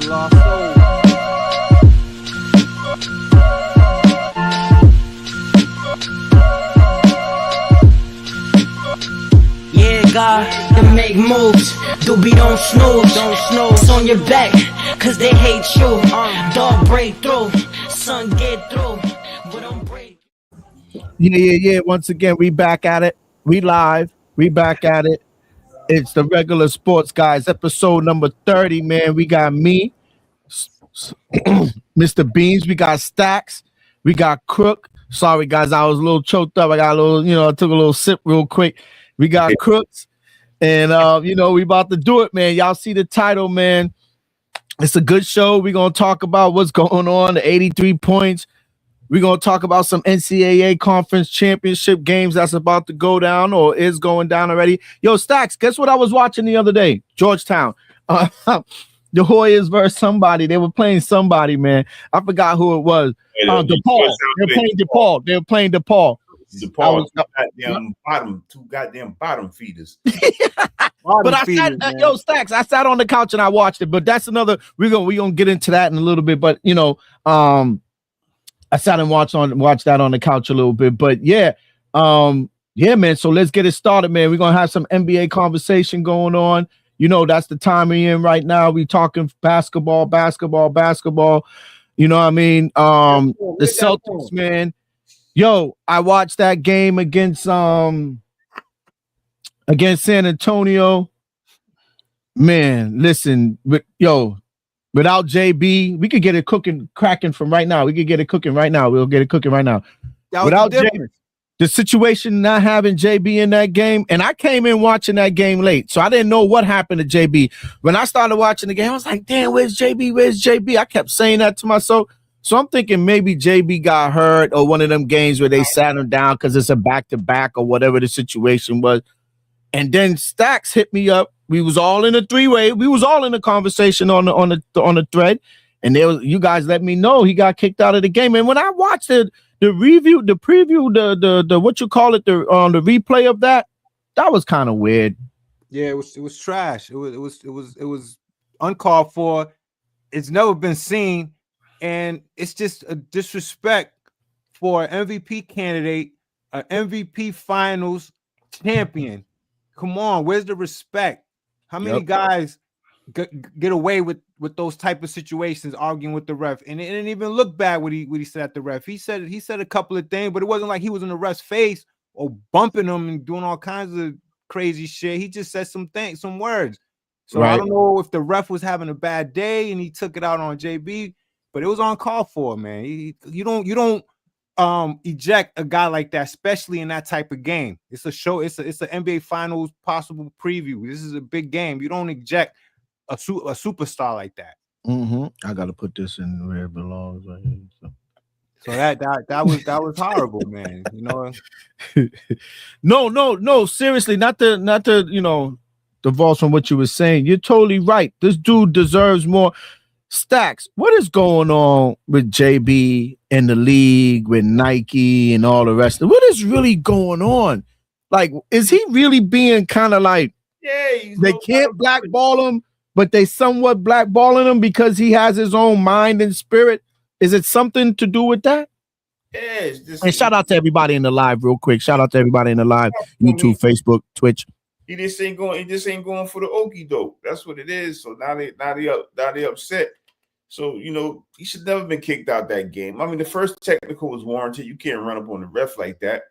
lost soul. Yeah, God, to make moves. Doobie don't snooze. It's on your back, cause they hate you. Dog break through, son get through. But don't break. Yeah. Once again, we back at it. We live. We back at it. It's the regular sports guys, episode number 30, man. We got me, Mr. Beans. We got Stacks. We got Crook. Sorry, guys, I was a little choked up. I got a little, I took a little sip real quick. We got Crooks. And, we about to do it, man. Y'all see the title, man. It's a good show. We're going to talk about what's going on, the 83 points. We're going to talk about some NCAA conference championship games that's about to go down or is going down already. Yo, Stacks, guess what I was watching the other day? Georgetown. The Hoyas versus somebody. They were playing somebody, man. I forgot who it was. DePaul. They were playing DePaul. DePaul, two goddamn bottom feeders. But I sat, Stacks, I sat on the couch and I watched it. But that's another. We're gonna get into that in a little bit. But I sat and watched that on the couch a little bit, but yeah, man. So let's get it started, man. We're gonna have some NBA conversation going on. That's the time we're in right now. We talking basketball. You know what I mean? The Celtics, man. Yo, I watched that game against San Antonio. Man, listen, without JB, we could get it cracking from right now. We'll get it cooking right now. Without JB, the situation not having JB in that game, and I came in watching that game late, so I didn't know what happened to JB. When I started watching the game, I was like, damn, where's JB? I kept saying that to myself. So I'm thinking maybe JB got hurt or one of them games where they sat him down because it's a back-to-back or whatever the situation was. And then Stacks hit me up. We was all in a three-way. We was all in a conversation on the thread, and you guys let me know he got kicked out of the game. And when I watched the preview, the replay of that was kind of weird. Yeah, it was trash. It was uncalled for. It's never been seen, and it's just a disrespect for an MVP candidate, an MVP Finals champion. Come on, where's the respect? How many guys get away with those type of situations, arguing with the ref, and it didn't even look bad what he said at the ref. He said a couple of things, but it wasn't like he was in the ref's face or bumping him and doing all kinds of crazy shit. He just said some words. So right. I don't know if the ref was having a bad day and he took it out on JB, but it was uncalled for, man. You don't eject a guy like that, especially in that type of game. It's a show. It's an NBA Finals possible preview. This is a big game. You don't eject a superstar like that. Mm-hmm. I got to put this in where it belongs right here. So that was horrible, man. No. Seriously, not to divorce from what you were saying. You're totally right. This dude deserves more. Stacks, what is going on with JB in the league, with Nike and all the rest of it? What is really going on? Like, is he really being kind of like, they can't blackball him, but they somewhat blackballing him because he has his own mind and spirit? Is it something to do with that? Yeah. And shout out to everybody in the live real quick. Shout out to everybody in the live, YouTube, Facebook, Twitch. He just ain't going for the okie doke. That's what it is. So now they upset. So, he should never been kicked out that game. I mean, the first technical was warranted. You can't run up on the ref like that.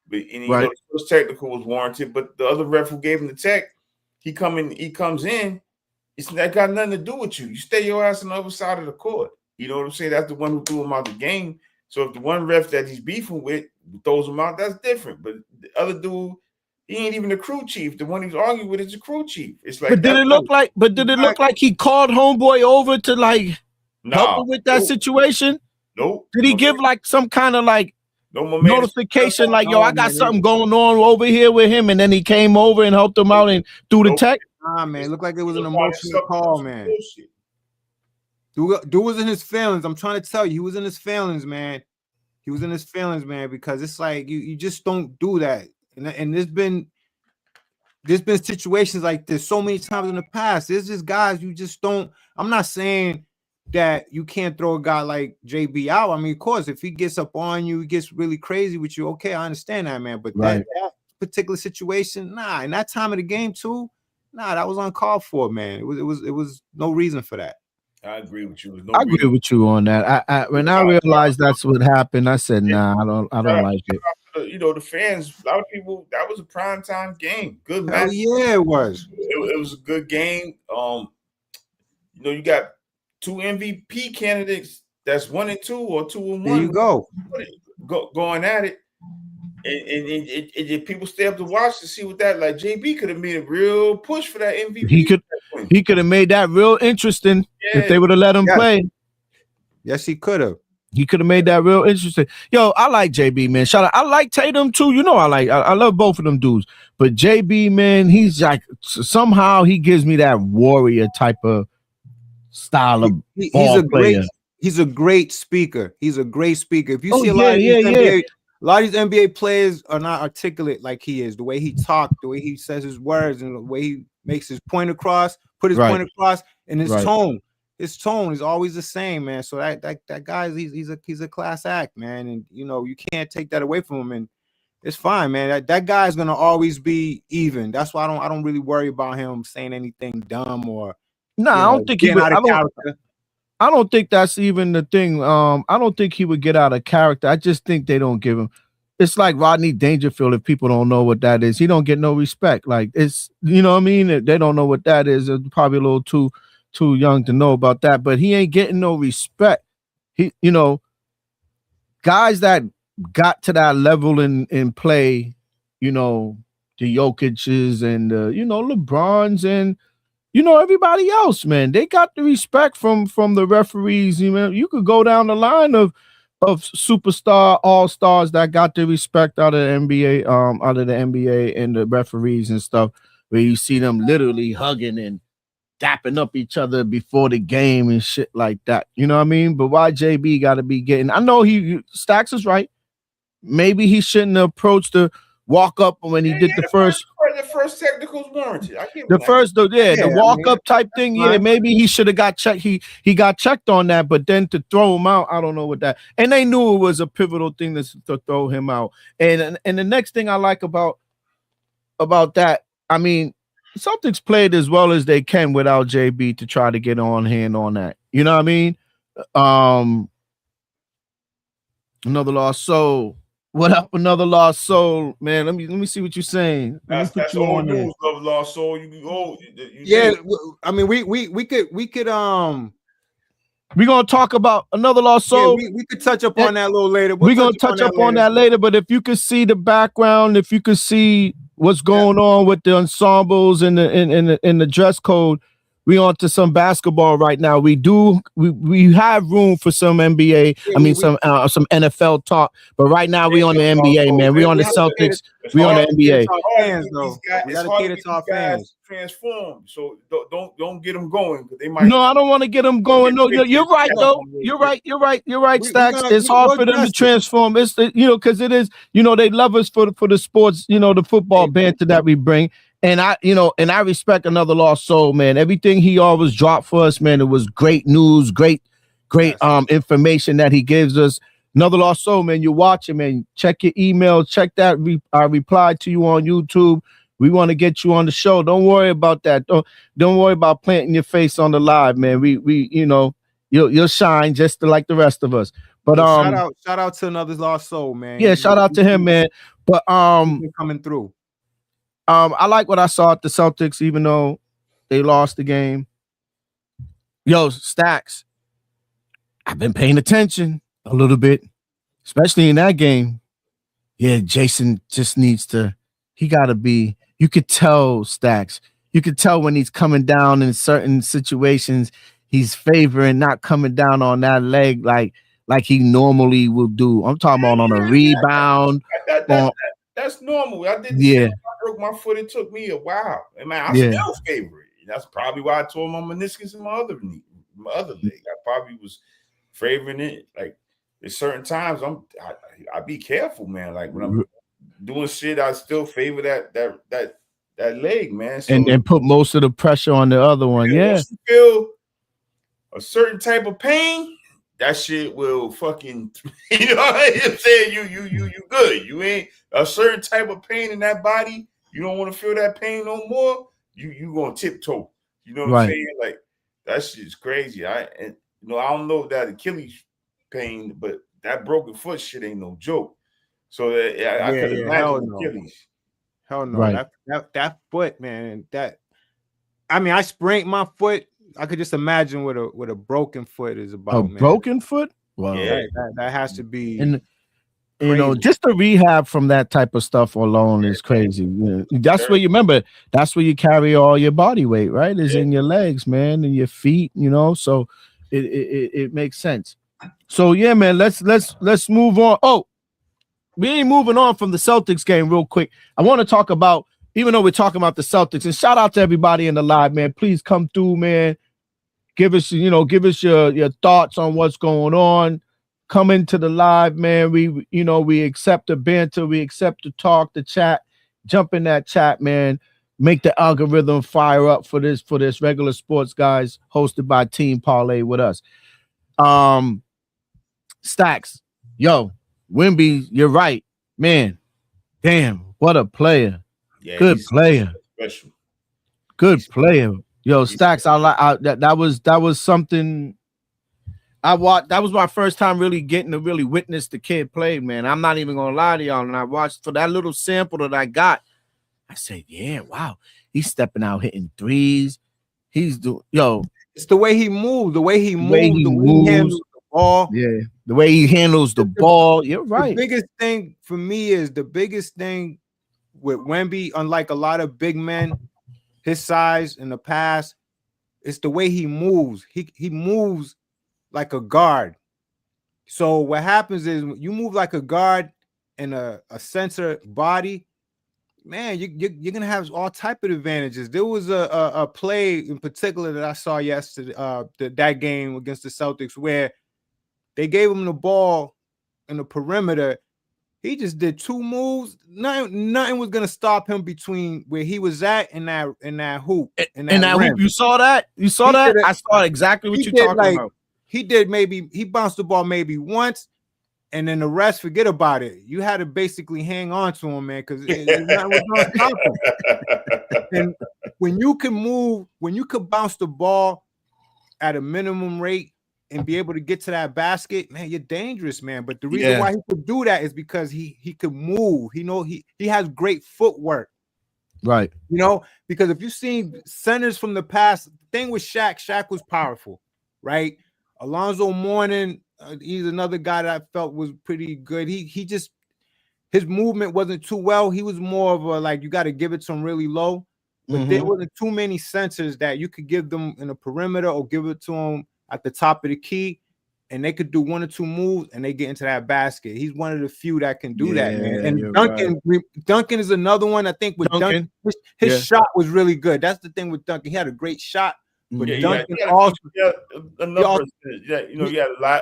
But the first technical was warranted. But the other ref who gave him the tech, he comes in. That got nothing to do with you. You stay your ass on the other side of the court. You know what I'm saying? That's the one who threw him out the game. So if the one ref that he's beefing with throws him out, that's different. But the other dude, he ain't even the crew chief. The one he's arguing with is the crew chief. It's like, But did it look like he called homeboy over to help him with that situation? Nope. Did he give some kind of notification I got something going on over here with him, and then he came over and helped him out and threw the tech? Nah, man, it looked like it was an emotional call, man. Dude was in his feelings. I'm trying to tell you, he was in his feelings, man. Because it's like you just don't do that. And there's been there's been situations like this so many times in the past. There's just guys you just don't. I'm not saying that you can't throw a guy like JB out. I mean, of course, if he gets up on you, he gets really crazy with you. Okay, I understand that, man. But Right. that particular situation, nah. In that time of the game, too, nah, that was uncalled for, man. It was no reason for that. I agree with you. There's no I agree reason. with you on that. When I realized that's what happened, I said, nah, I don't like it. You know, the fans, a lot of people, that was a primetime game. Good Hell match. yeah, it was. It was a good game. You know, you got 2 MVP candidates that's 1 and 2 or 2 and 1. There you go. Going at it. And people stay up to watch to see what that, like JB could have made a real push for that MVP. He could have made that real interesting if they would have let him play. Yes, he could have. He could have made that real interesting. Yo, I like JB, man. Shout out. I like Tatum too. You know, I love both of them dudes. But JB, man, he's like somehow he gives me that warrior type of style of ball player. He's a great speaker. He's a great speaker. If you see a lot of these NBA players are not articulate like he is. The way he talks, the way he says his words, and the way he makes his point across, put his point across, and his tone. His tone is always the same, man. So that guy, he's a class act, man. And you know, you can't take that away from him. And it's fine, man. That guy's gonna always be even. That's why I don't really worry about him saying anything dumb or I don't think he would. I don't think that's even the thing. I don't think he would get out of character. I just think they don't give him. It's like Rodney Dangerfield. If people don't know what that is, he don't get no respect. Like it's, you know what I mean? They don't know what that is. It's probably a little too young to know about that. But he ain't getting no respect. He, you know, guys that got to that level in play, you know, the Jokic's and you know, LeBrons and you know, everybody else, man, they got the respect from the referees. You know, you could go down the line of superstar all-stars that got the respect out of the NBA, and the referees and stuff, where you see them literally hugging and dapping up each other before the game and shit like that. You know what I mean? But why JB got to be getting? I know Stacks is right. Maybe he shouldn't have approached the walk up when he did the first technical's warranted. The walk up type thing. Yeah, maybe he should have got checked. He got checked on that, but then to throw him out, I don't know what that. And they knew it was a pivotal thing to throw him out. And the next thing I like about that, I mean, Celtics played as well as they can without JB to try to get on hand on that. You know what I mean? Another lost soul. What up? Another lost soul, man. Let me see what you're saying. That's old news of lost soul. I mean, we could we're gonna talk about another lost soul. Yeah, we could touch up on that a little later. We're gonna touch up on that later. But if you could see the background, if you could see what's going on with the ensembles and the dress code, we on to some basketball right now. We have room for some NBA. Some NFL talk. But right now we on the NBA, man. We on the Celtics. We on the NBA. We gotta cater to our fans. Transform. So don't get them going because they might. No, I don't want to get them going. No, you're right though. You're right. Stacks. It's hard for them to transform. It's because it is. They love us for the sports. The football banter that we bring. And I respect another lost soul, man. Everything he always dropped for us, man. It was great news, great information that he gives us. Another lost soul, man. You're watching, man. Check your email. Check that. I replied to you on YouTube. We want to get you on the show. Don't worry about that. Don't worry about planting your face on the live, man. You'll shine just like the rest of us. But shout out to another lost soul, man. Yeah, shout out to him, man. But coming through. I like what I saw at the Celtics, even though they lost the game. Yo, Stacks, I've been paying attention a little bit, especially in that game. Yeah, Jason just needs to, he got to be, you could tell, Stacks, you could tell when he's coming down in certain situations, he's favoring not coming down on that leg like he normally will do. I'm talking about on a rebound. That's normal. I did. Yeah. I broke my foot. It took me a while. Man, I still favor it. That's probably why I tore my meniscus in my other knee, my other leg. I probably was favoring it. Like at certain times, I be careful, man. Like when I'm doing shit, I still favor that that leg, man. So, and put most of the pressure on the other one. Yeah. Once you feel a certain type of pain, that shit will fucking, you know what I'm saying? You good. You ain't a certain type of pain in that body. You don't want to feel that pain no more. You gonna tiptoe. You know what I'm saying? Like that shit's crazy. I don't know that Achilles pain, but that broken foot shit ain't no joke. So I could imagine Achilles. Hell no. Right. That foot, man. I sprained my foot. I could just imagine what a broken foot is about. Man. Broken foot? Wow. Yeah. That has to be. And just the rehab from that type of stuff alone is crazy. That's where you remember. That's where you carry all your body weight, right? Is in your legs, man, and your feet. So it makes sense. So yeah, man. Let's move on. Oh, we ain't moving on from the Celtics game real quick. I want to talk about, even though we're talking about the Celtics, and shout out to everybody in the live, man. Please come through, man. Give us your thoughts on what's going on. Come into the live, man. We accept the banter, we accept the talk, the chat. Jump in that chat, man. Make the algorithm fire up for this regular sports guys hosted by Team Parlay with us. Stacks, yo, Wemby, you're right, man. Damn, what a player. Yeah, good player. Special. Good player. Yo, Stacks, that was something I watched. That was my first time really getting to really witness the kid play, man. I'm not even gonna lie to y'all. And I watched for that little sample that I got. I said, yeah, wow, he's stepping out hitting threes. He's it's the way he moved, the way he handles the ball. Yeah, the way he handles the ball. You're right. The biggest thing for me is with Wemby, unlike a lot of big men his size in the past, it's the way he moves. He moves like a guard. So what happens is you move like a guard in a sensor body, man, you're gonna have all type of advantages. There was a play in particular that I saw yesterday, that game against the Celtics, where they gave him the ball in the perimeter. He just did two moves. Nothing was gonna stop him between where he was at and that hoop. In that hoop, you saw that? You saw that? I saw exactly what you're talking about. He bounced the ball maybe once, and then the rest, forget about it. You had to basically hang on to him, man, because nothing was gonna stop him. And when you can move, when you could bounce the ball at a minimum rate and be able to get to that basket, man, you're dangerous, man. But the reason why he could do that is because he could move. He has great footwork. Right. Because if you've seen centers from the past, the thing with Shaq was powerful, right? Alonzo Mourning, he's another guy that I felt was pretty good. His movement wasn't too well. He was more of a, you got to give it to him really low. But there wasn't too many sensors that you could give them in the perimeter or give it to them at the top of the key, and they could do one or two moves and they get into that basket. He's one of the few that can do that, man. And Duncan is another one. I think with Duncan his shot was really good. That's the thing with Duncan. He had a great shot, but Duncan also.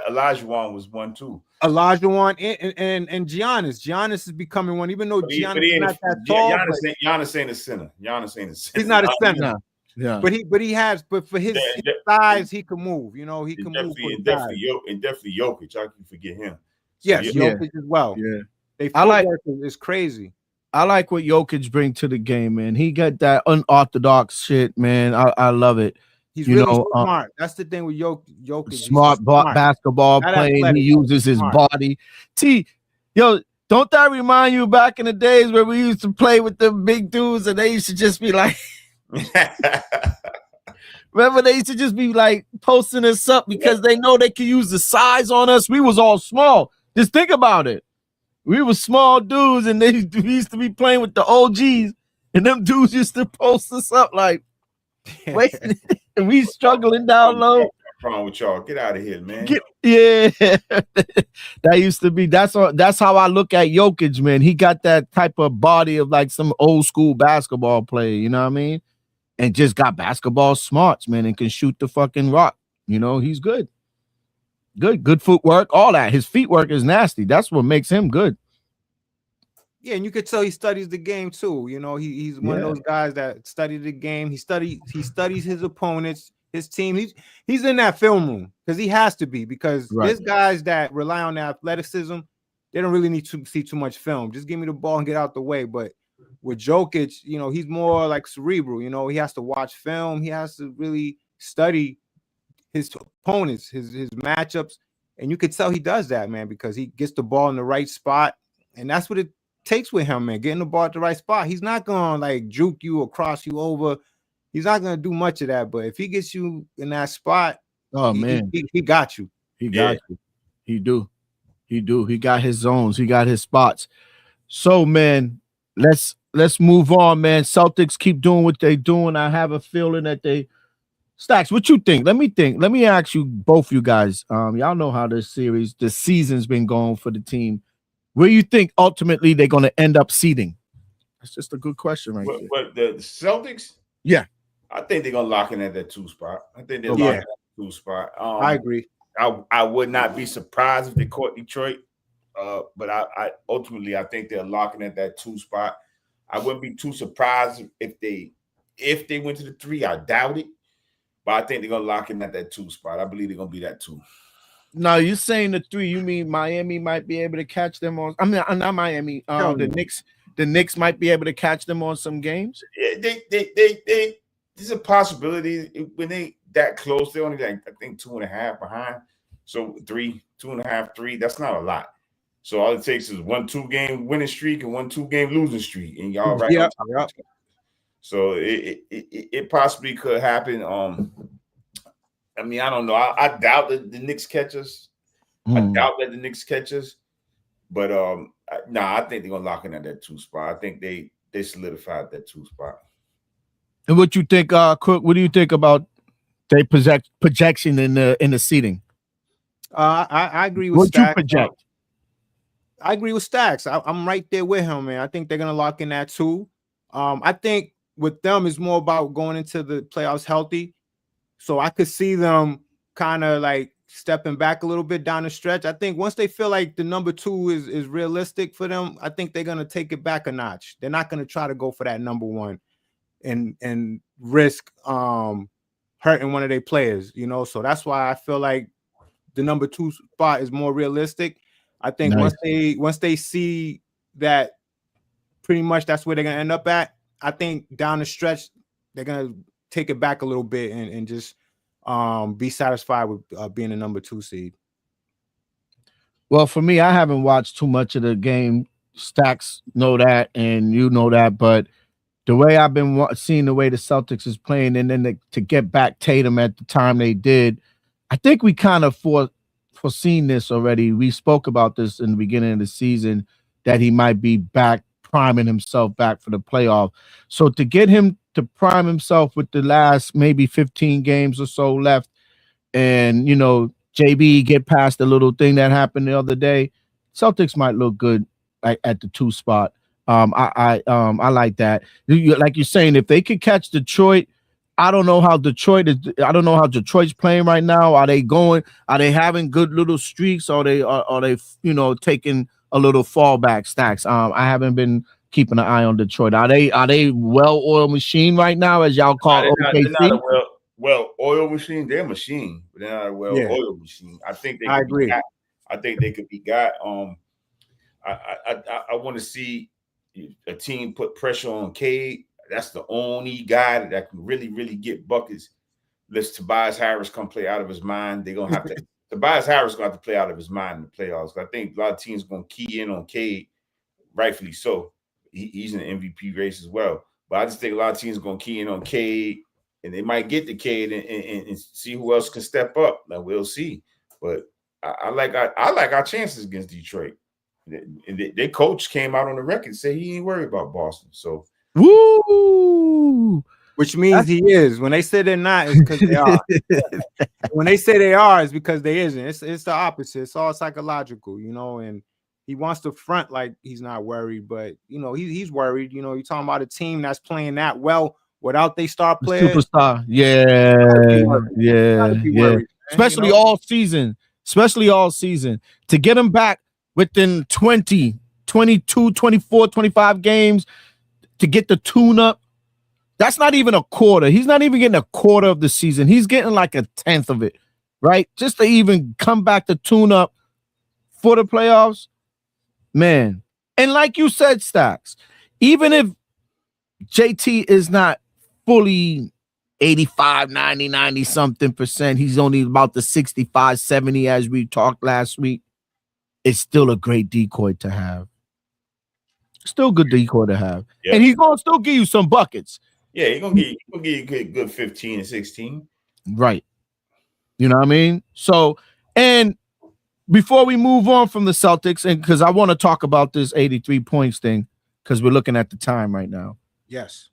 Olajuwon was one too. Olajuwon and Giannis. Giannis is becoming one, even though Giannis is not that tall. Giannis ain't a center. He's not a center. Yeah, but for his size, he can move. He can move. Definitely Jokic. I can forget him. Jokic as well. Yeah, it's crazy. I like what Jokic bring to the game, man. He got that unorthodox shit, man. I love it. He's really smart. That's the thing with Jokic. Smart basketball playing. He uses his body. Don't that remind you back in the days where we used to play with the big dudes and they used to just be like, remember they used to just be like posting us up because they know they can use the size on us. We was all small. Just think about it. We were small dudes and we used to be playing with the OGs and them dudes used to post us up like, wait, and we struggling down low. What's wrong with y'all? Get out of here, man. That used to be. That's how I look at Jokic, man. He got that type of body of like some old school basketball player. You know what I mean? And just got basketball smarts, man, and can shoot the fucking rock. He's good. Good footwork, all that. His feet work is nasty. That's what makes him good. Yeah, and you could tell he studies the game too. You know, he's one of those guys that study the game. He studies his opponents, his team. He's in that film room because he has to be, because there's guys that rely on their athleticism. They don't really need to see too much film. Just give me the ball and get out the way. But with Jokic, you know, he's more like cerebral. You know, he has to watch film. He has to really study his opponents, his matchups. And you could tell he does that, man, because he gets the ball in the right spot. And that's what it takes with him, man, getting the ball at the right spot. He's not going to like juke you or cross you over. He's not going to do much of that. But if he gets you in that spot, he got you. He got you. He do. He got his zones. He got his spots. So, man, let's move on, man. Celtics keep doing what they're doing. I have a feeling that they Stacks, what you think? Let me ask you, both you guys. Y'all know how this season's been going for the team. Where you think ultimately they're going to end up seeding? That's just a good question, right there. But the Celtics, yeah, I think they're gonna lock in at that 2 spot. I think they're locking at that 2 spot. I agree. I would not be surprised if they caught Detroit, but I ultimately I think they're locking at that 2 spot. I wouldn't be too surprised if they went to the 3. I doubt it, but I think they're gonna lock in at that 2 spot. I believe they're gonna be that 2. Now you're saying the 3. You mean Miami might be able to catch them on? I mean, not Miami. The Knicks might be able to catch them on some games. Yeah, there's a possibility when they that close. They're only like I think 2.5 behind. So 2.5, 3. That's not a lot. So all it takes is 1 2-game winning streak and 1 2-game losing streak, and y'all right. Yep. So it possibly could happen. I mean, I don't know. I doubt that the Knicks catch us. I doubt that the Knicks catch us. But I think they're gonna lock in at that 2 spot. I think they solidified that 2 spot. And what you think, Cook? What do you think about their projection in the seating? I agree with what Stacks. You project. I agree with Stacks. I'm right there with him, man. I think they're gonna lock in that 2. I think with them it's more about going into the playoffs healthy. So I could see them kind of like stepping back a little bit down the stretch. I think once they feel like the number 2 is realistic for them, I think they're gonna take it back a notch. They're not gonna try to go for that number 1 and risk hurting one of their players, you know. So that's why I feel like the number 2 spot is more realistic. I think once they see that pretty much that's where they're gonna end up at, I think down the stretch they're gonna take it back a little bit and just be satisfied with being a number 2 seed. Well, for me, I haven't watched too much of the game. Stacks know that, and you know that. But the way I've been seeing the way the Celtics is playing, and then to get back Tatum at the time they did, I think we kind of foreseen this already. We spoke about this in the beginning of the season that he might be back, priming himself back for the playoff. So to get him to prime himself with the last maybe 15 games or so left, and you know, JB get past the little thing that happened the other day, Celtics might look good at the 2 spot. I like that. Like you're saying, if they could catch Detroit, I don't know how Detroit's playing right now. Are they having good little streaks? Are they taking a little fallback Stacks? I haven't been keeping an eye on Detroit. Are they well-oiled machine right now, as y'all call OKC? They're not a well-oiled machine. They're a machine, but they're not a well-oiled machine. I think I agree. I think they could be got. I want to see a team put pressure on Cade. That's the only guy that can really, really get buckets. Let Tobias Harris come play out of his mind. They're gonna have to. Tobias Harris gonna have to play out of his mind in the playoffs. I think a lot of teams are gonna key in on Cade, rightfully so. He's in the MVP race as well. But I just think a lot of teams are gonna key in on Cade, and they might get the Cade and see who else can step up. Now we'll see. But I like our chances against Detroit. Their coach came out on the record and said he ain't worried about Boston. So. Woo! Which means he is. When they say they're not, it's because they are. When they say they are, it's because they isn't. It's the opposite. It's all psychological, you know. And he wants to front like he's not worried, but you know he's worried. You know, you're talking about a team that's playing that well without they star player, superstar. Yeah. Especially all season. To get them back within 20 22, 24, 25 games to get the tune-up. That's not even a quarter. He's not even getting a quarter of the season. He's getting like a tenth of it, right? Just to even come back to tune up for the playoffs, man. And like you said, Stacks, even if JT is not fully 85, 90, 90 something percent, he's only about the 65, 70 as we talked last week. It's still a great decoy to have. Still good decoy to have. Yeah. And he's going to still give you some buckets. Yeah, he's going to give you good 15 and 16. Right. You know what I mean? So, and before we move on from the Celtics, and because I want to talk about this 83 points thing, because we're looking at the time right now. Yes.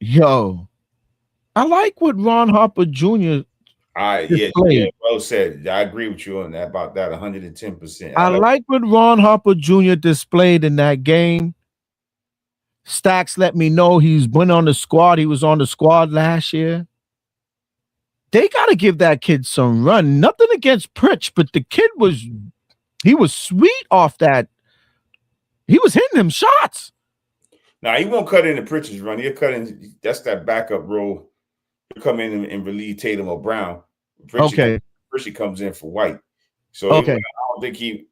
Yo, I like what Ron Harper Jr. Yeah, well said. I agree with you on that, about that 110%. I like what Ron Harper Jr. displayed in that game. Stacks let me know he's been on the squad. He was on the squad last year. They got to give that kid some run. Nothing against Pritch, but the kid was sweet off that. He was hitting them shots. Now, he won't cut into Pritch's run. He'll cut in. That's that backup role to come in and relieve Tatum or Brown. Pritchard comes in for White. So I don't think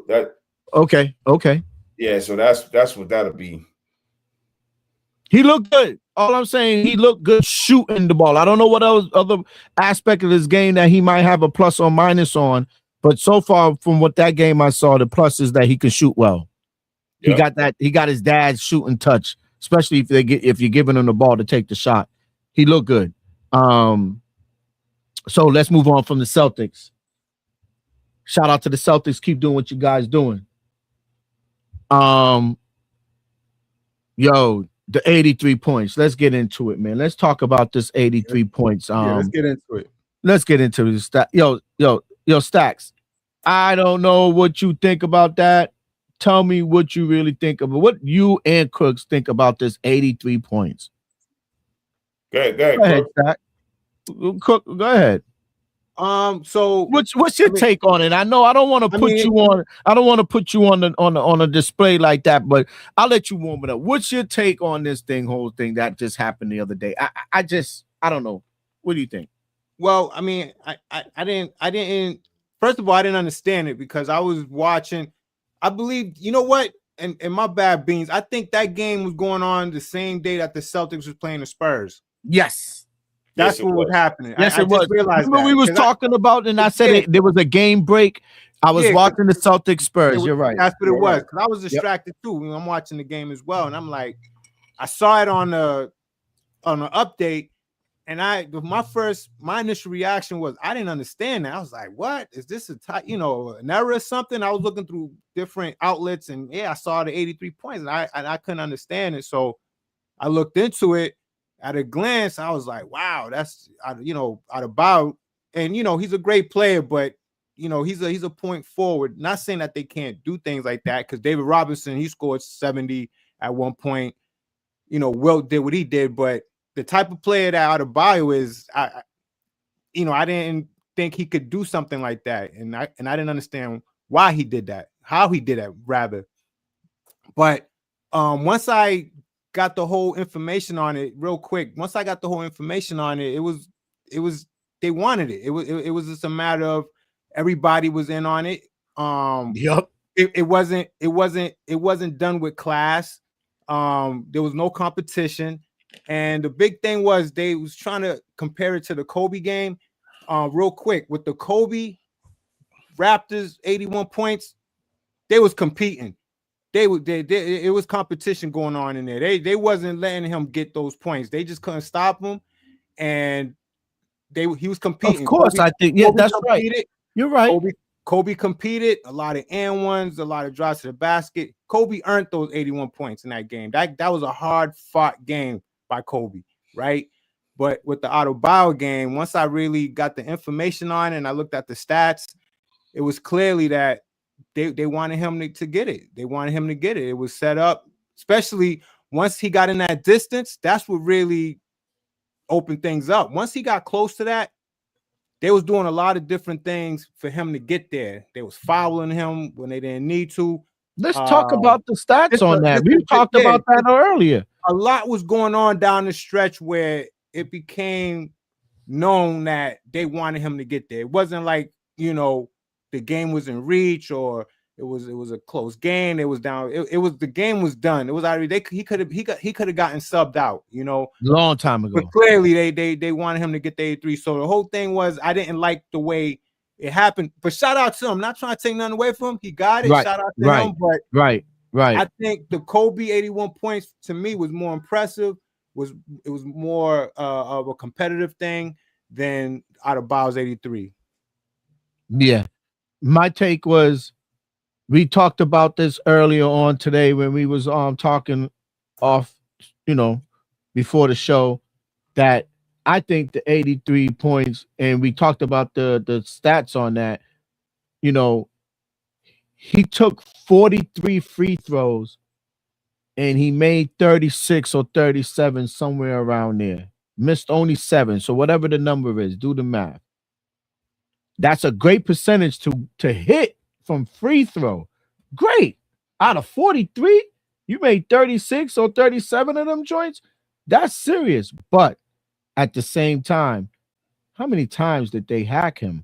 that. Okay. Yeah, so that's what that'll be. He looked good. All I'm saying, he looked good shooting the ball. I don't know what other aspect of this game that he might have a plus or minus on, but so far from what that game I saw, the plus is that he can shoot well. Yep. He got his dad's shooting touch, especially if you're giving him the ball to take the shot. He looked good. So let's move on from the Celtics. Shout out to the Celtics. Keep doing what you guys doing. Yo, the 83 points. Let's get into it, man. Let's talk about this 83 points. Let's get into it. Let's get into this. Yo, Stacks. I don't know what you think about that. Tell me what you really think about what you and Crooks think about this 83 points. Go ahead, Stack. Cook, go ahead. So what's your take on it? I know I don't want to put you on. I don't want to put you on a display like that, but I'll let you warm it up. What's your take on this whole thing that just happened the other day? I don't know. What do you think? Well, I mean, I didn't. First of all, I didn't understand it because I was watching. I believe, you know what? And my bad beans. I think that game was going on the same day that the Celtics was playing the Spurs. Yes. That's what was happening. Yes, it was. Remember we was talking about, and I said there was a game break. I was watching the Celtics Spurs. You're right. That's what it was. Because I was distracted too. I'm watching the game as well, and I'm like, I saw it on the update, and my initial reaction was I didn't understand that. I was like, what is this an error or something? I was looking through different outlets, and I saw the 83 points, and I couldn't understand it. So I looked into it. At a glance, I was like, wow, that's Adebayo. And he's a great player, but he's a point forward. Not saying that they can't do things like that, because David Robinson, he scored 70 at one point. Wilt did what he did, but the type of player that Adebayo is, I didn't think he could do something like that. And I didn't understand why he did that, how he did that rather. But once I got the whole information on it real quick. Once I got the whole information on it, it was they wanted it. It was just a matter of everybody was in on it. Yep. It wasn't done with class. There was no competition. And the big thing was they was trying to compare it to the Kobe game. Real quick, with the Kobe Raptors 81 points, they was competing. It was competition going on in there. They wasn't letting him get those points. They just couldn't stop him, and he was competing. Of course, I think that's right. You're right. Kobe competed, a lot of and ones, a lot of drives to the basket. Kobe earned those 81 points in that game. That was a hard fought game by Kobe, right? But with the Adebayo game, once I really got the information on it and I looked at the stats, it was clearly that they wanted him to get it. They wanted him to get it. It was set up, especially once he got in that distance. That's what really opened things up. Once he got close to that, they was doing a lot of different things for him to get there. They was fouling him when they didn't need to. Let's talk about the stats on that. We talked about that earlier. A lot was going on down the stretch where it became known that they wanted him to get there. It wasn't like, you know, the game was in reach or it was a close game. It was down. It was, the game was done. It was already, he could have gotten subbed out, you know, long time ago. But clearly they wanted him to get the 83. So the whole thing was, I didn't like the way it happened. But shout out to him. I'm not trying to take nothing away from him. He got it. Right, shout out to him. But right. I think the Kobe 81 points to me was more impressive. It was more of a competitive thing than Adebayo's 83. Yeah. My take was, we talked about this earlier on today when we was talking off, you know, before the show, that I think the 83 points, and we talked about the stats on that, you know, he took 43 free throws and he made 36 or 37, somewhere around there. Missed only 7. So whatever the number is, do the math. That's a great percentage to hit from free throw. Great. Out of 43, you made 36 or 37 of them joints. That's serious. But at the same time, how many times did they hack him?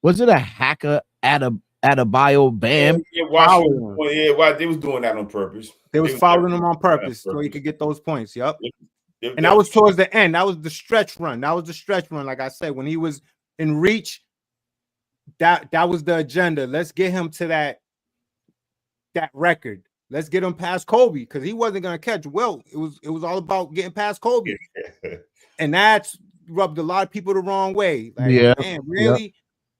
Was it a hacker Adebayo Bam? They was doing that on purpose. They was fouling him on purpose so he could get those points. Yep. And that was towards the end. That was the stretch run. Like I said, when he was in reach, that was the agenda. Let's get him to that record. Let's get him past Kobe, because he wasn't going to catch. Well, it was all about getting past Kobe. And that's rubbed a lot of people the wrong way. Like, man, really? Yeah.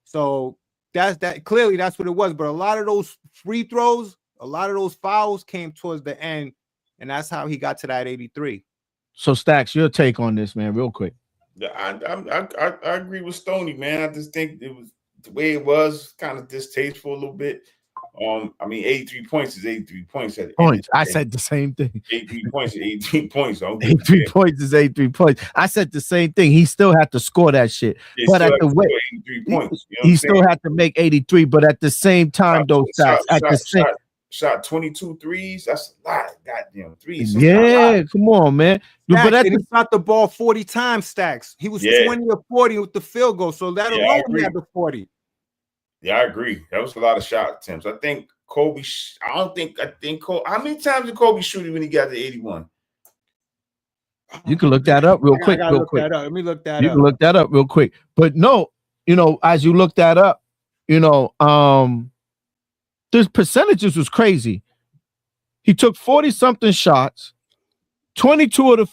So clearly that's what it was. But a lot of those free throws, a lot of those fouls came towards the end, and that's how he got to that 83. So Stacks, your take on this, man, real quick. I agree with Stoney, man. I just think it was the way it was, kind of distasteful a little bit. I mean, 83 points is 83 points. I said the same thing. 83 points is 83 points. 83 points is 83 points. I said the same thing. He still had to score that shit. But at the way, 83 points. You know he still had to make 83. But at the same time, shot 22 threes. That's a lot of goddamn threes. Yeah, come on, man. Stacks, but he shot the ball 40 times. Stacks. He was 20 or 40 with the field goal. So that alone had the 40. Yeah, I agree. That was a lot of shot attempts. I think Kobe. I think Kobe. How many times did Kobe shoot when he got to 81? You can look that up real quick. Let me look that up. You can look that up real quick. But no, you know, as you look that up, you know, the percentages was crazy. He took 40-something shots. 22 of the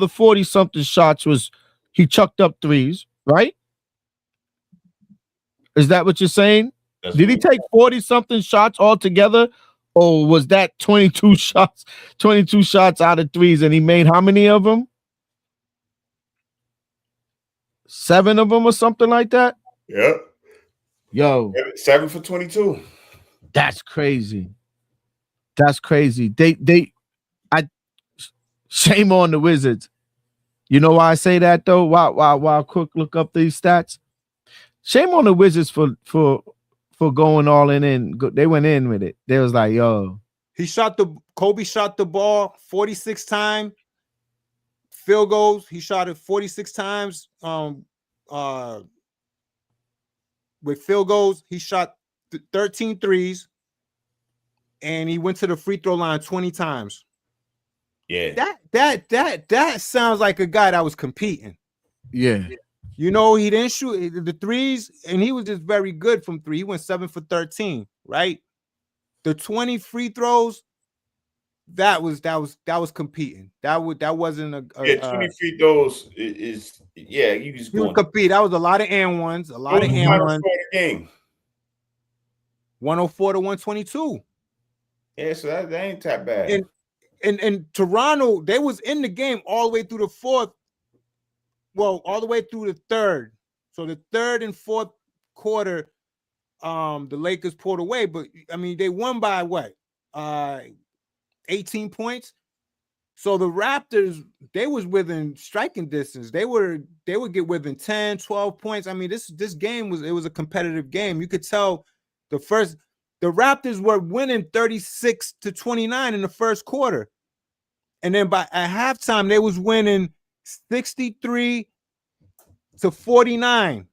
40-something shots was he chucked up threes, right? Is that what you're saying? Did he take 40-something shots altogether? Or was that 22 shots out of threes, and he made how many of them? 7 of them or something like that? Yep. Yo. 7 for 22. That's crazy. That's crazy. Shame on the Wizards. You know why I say that though? While Cook look up these stats? Shame on the Wizards for going all in. They went in with it. They was like, yo. Kobe shot the ball 46 times. Field goals, he shot it 46 times. With field goals, he shot 13 threes. And he went to the free throw line 20 times. Yeah. That sounds like a guy that was competing. Yeah. You know, he didn't shoot the threes, and he was just very good from 3. He went 7 for 13, right? The 20 free throws, that was competing. That wasn't a 20 free throws is you just he was compete. That was a lot of and ones, game. 104 to 122. Yeah, so that ain't that bad. And Toronto, they was in the game all the way through the fourth. Well, all the way through the third. So the third and fourth quarter, the Lakers pulled away. But I mean, they won by what? 18 points. So the Raptors, they was within striking distance. They would get within 10, 12 points. I mean, this game was a competitive game. You could tell the Raptors were winning 36-29 in the first quarter. And then at halftime, they was winning 63-49. The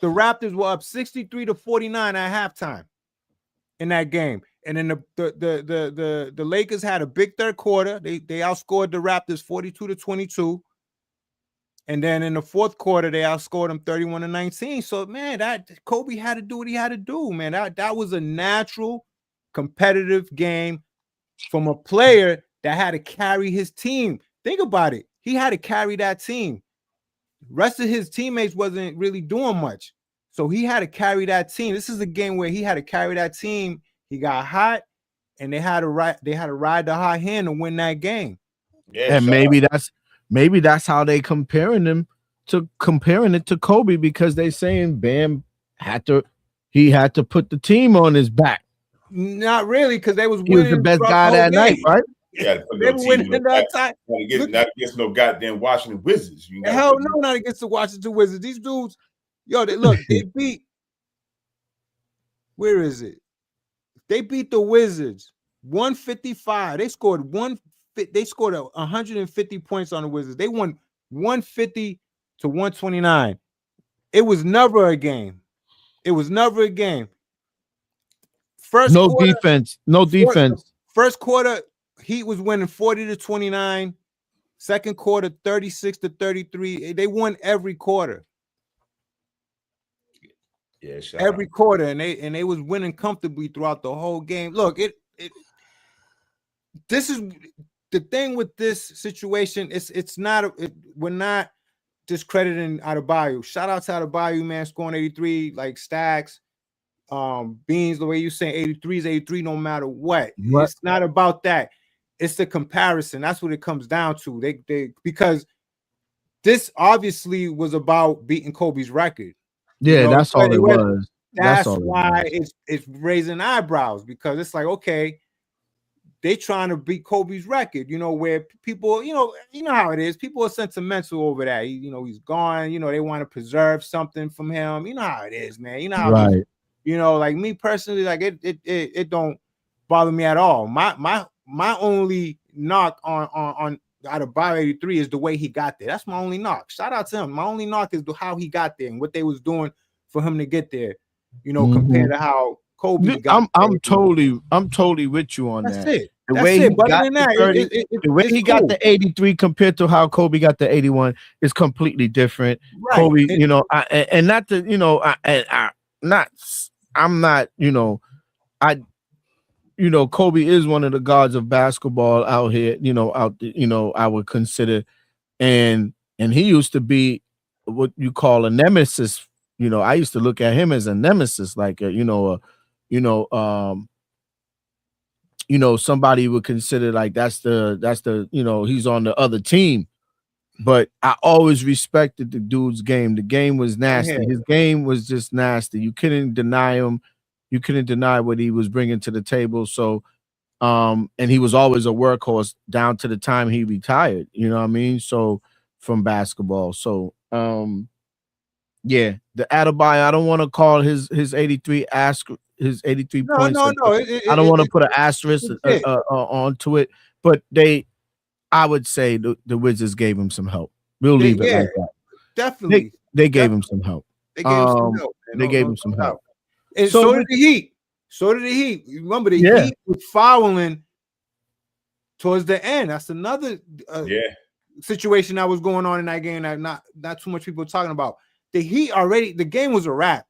Raptors were up 63-49 at halftime in that game. And then the Lakers had a big third quarter. They outscored the Raptors 42-22. And then in the fourth quarter, they outscored them 31-19. So, man, that Kobe had to do what he had to do, man. That was a natural competitive game from a player that had to carry his team. Think about it. He had to carry that team. Rest of his teammates wasn't really doing much. So he had to carry that team. This is a game where he had to carry that team. He got hot, and they had to ride the hot hand to win that game. Yeah, and maybe that's how they comparing it to Kobe, because they saying Bam he had to put the team on his back. Not really, because they was winning. He was the best guy that night, right? Yeah, they were winning that time. Not against no goddamn Washington Wizards. Hell no, not against the Washington Wizards. These dudes, they beat. Where is it? They beat the Wizards 155. They scored 150 points on the Wizards. They won 150-129. It was never a game. No defense. First quarter, Heat was winning 40-29. Second quarter, 36-33. They won every quarter. Yeah, every quarter, and they was winning comfortably throughout the whole game. Look, this is the thing with this situation. We're not discrediting Adebayo. Shout out to Adebayo, man, scoring 83 like stacks. Beans, the way you saying 83 is 83 no matter what. It's not about that. It's the comparison. That's what it comes down to. They because this obviously was about beating Kobe's record. Yeah, that's all it was. That's why it's raising eyebrows, because it's like, okay, they trying to beat Kobe's record, where people, you know how it is. People are sentimental over that. He's gone. They want to preserve something from him. You know how it is, man. You know how right. Like me personally, like it don't bother me at all. My only knock on Adebayo 83 is the way he got there. That's my only knock. Shout out to him. My only knock is how he got there and what they was doing for him to get there. Compared to how Kobe got. I'm totally with you on that. That's it. The way he got the 83 compared to how Kobe got the 81 is completely different. Right. Kobe, Kobe is one of the gods of basketball out here, I would consider, and he used to be what you call a nemesis. I used to look at him as a nemesis, like somebody would consider like that's the he's on the other team. But I always respected the dude's game. The game was nasty. Yeah. His game was just nasty. You couldn't deny him. You couldn't deny what he was bringing to the table. So, and he was always a workhorse down to the time he retired. You know what I mean? So from basketball. So, yeah, the Adebayo, I don't want to call his 83 his 83 points. No. I don't want to put an asterisk onto it, but I would say the Wizards gave him some help. We'll leave it like that. Definitely. They gave him some help. They gave him some help. They gave him some help. And so did the Heat. Remember, the Heat was fouling towards the end. That's another situation that was going on in that game that not too much people are talking about. The Heat the game was a wrap.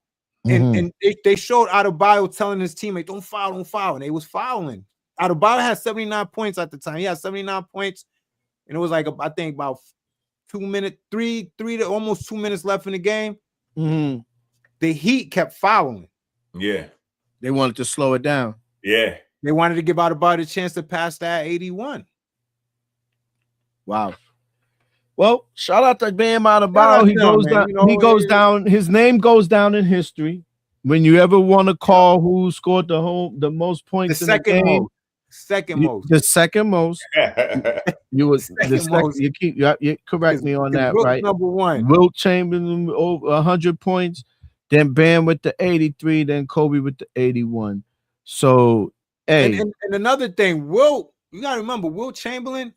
And they showed Adebayo telling his teammate, don't foul. And they was fouling. Adebayo had 79 points at the time. He had 79 points. And it was like, I think about 2 minutes, three to almost 2 minutes left in the game. Mm-hmm. The Heat kept fouling. Yeah. They wanted to slow it down. Yeah. They wanted to give Adebayo a chance to pass that 81. Wow. Well, shout out to Bam Adebayo. He goes down. His name goes down in history. When you ever want to call who scored the most points in the game, Second most. The second most. You was the second most. You correct me on that, right? Number one. Wilt Chamberlain over 100 points, then Bam with the 83, then Kobe with the 81. So, hey, and another thing, Wilt, you gotta remember, Wilt Chamberlain.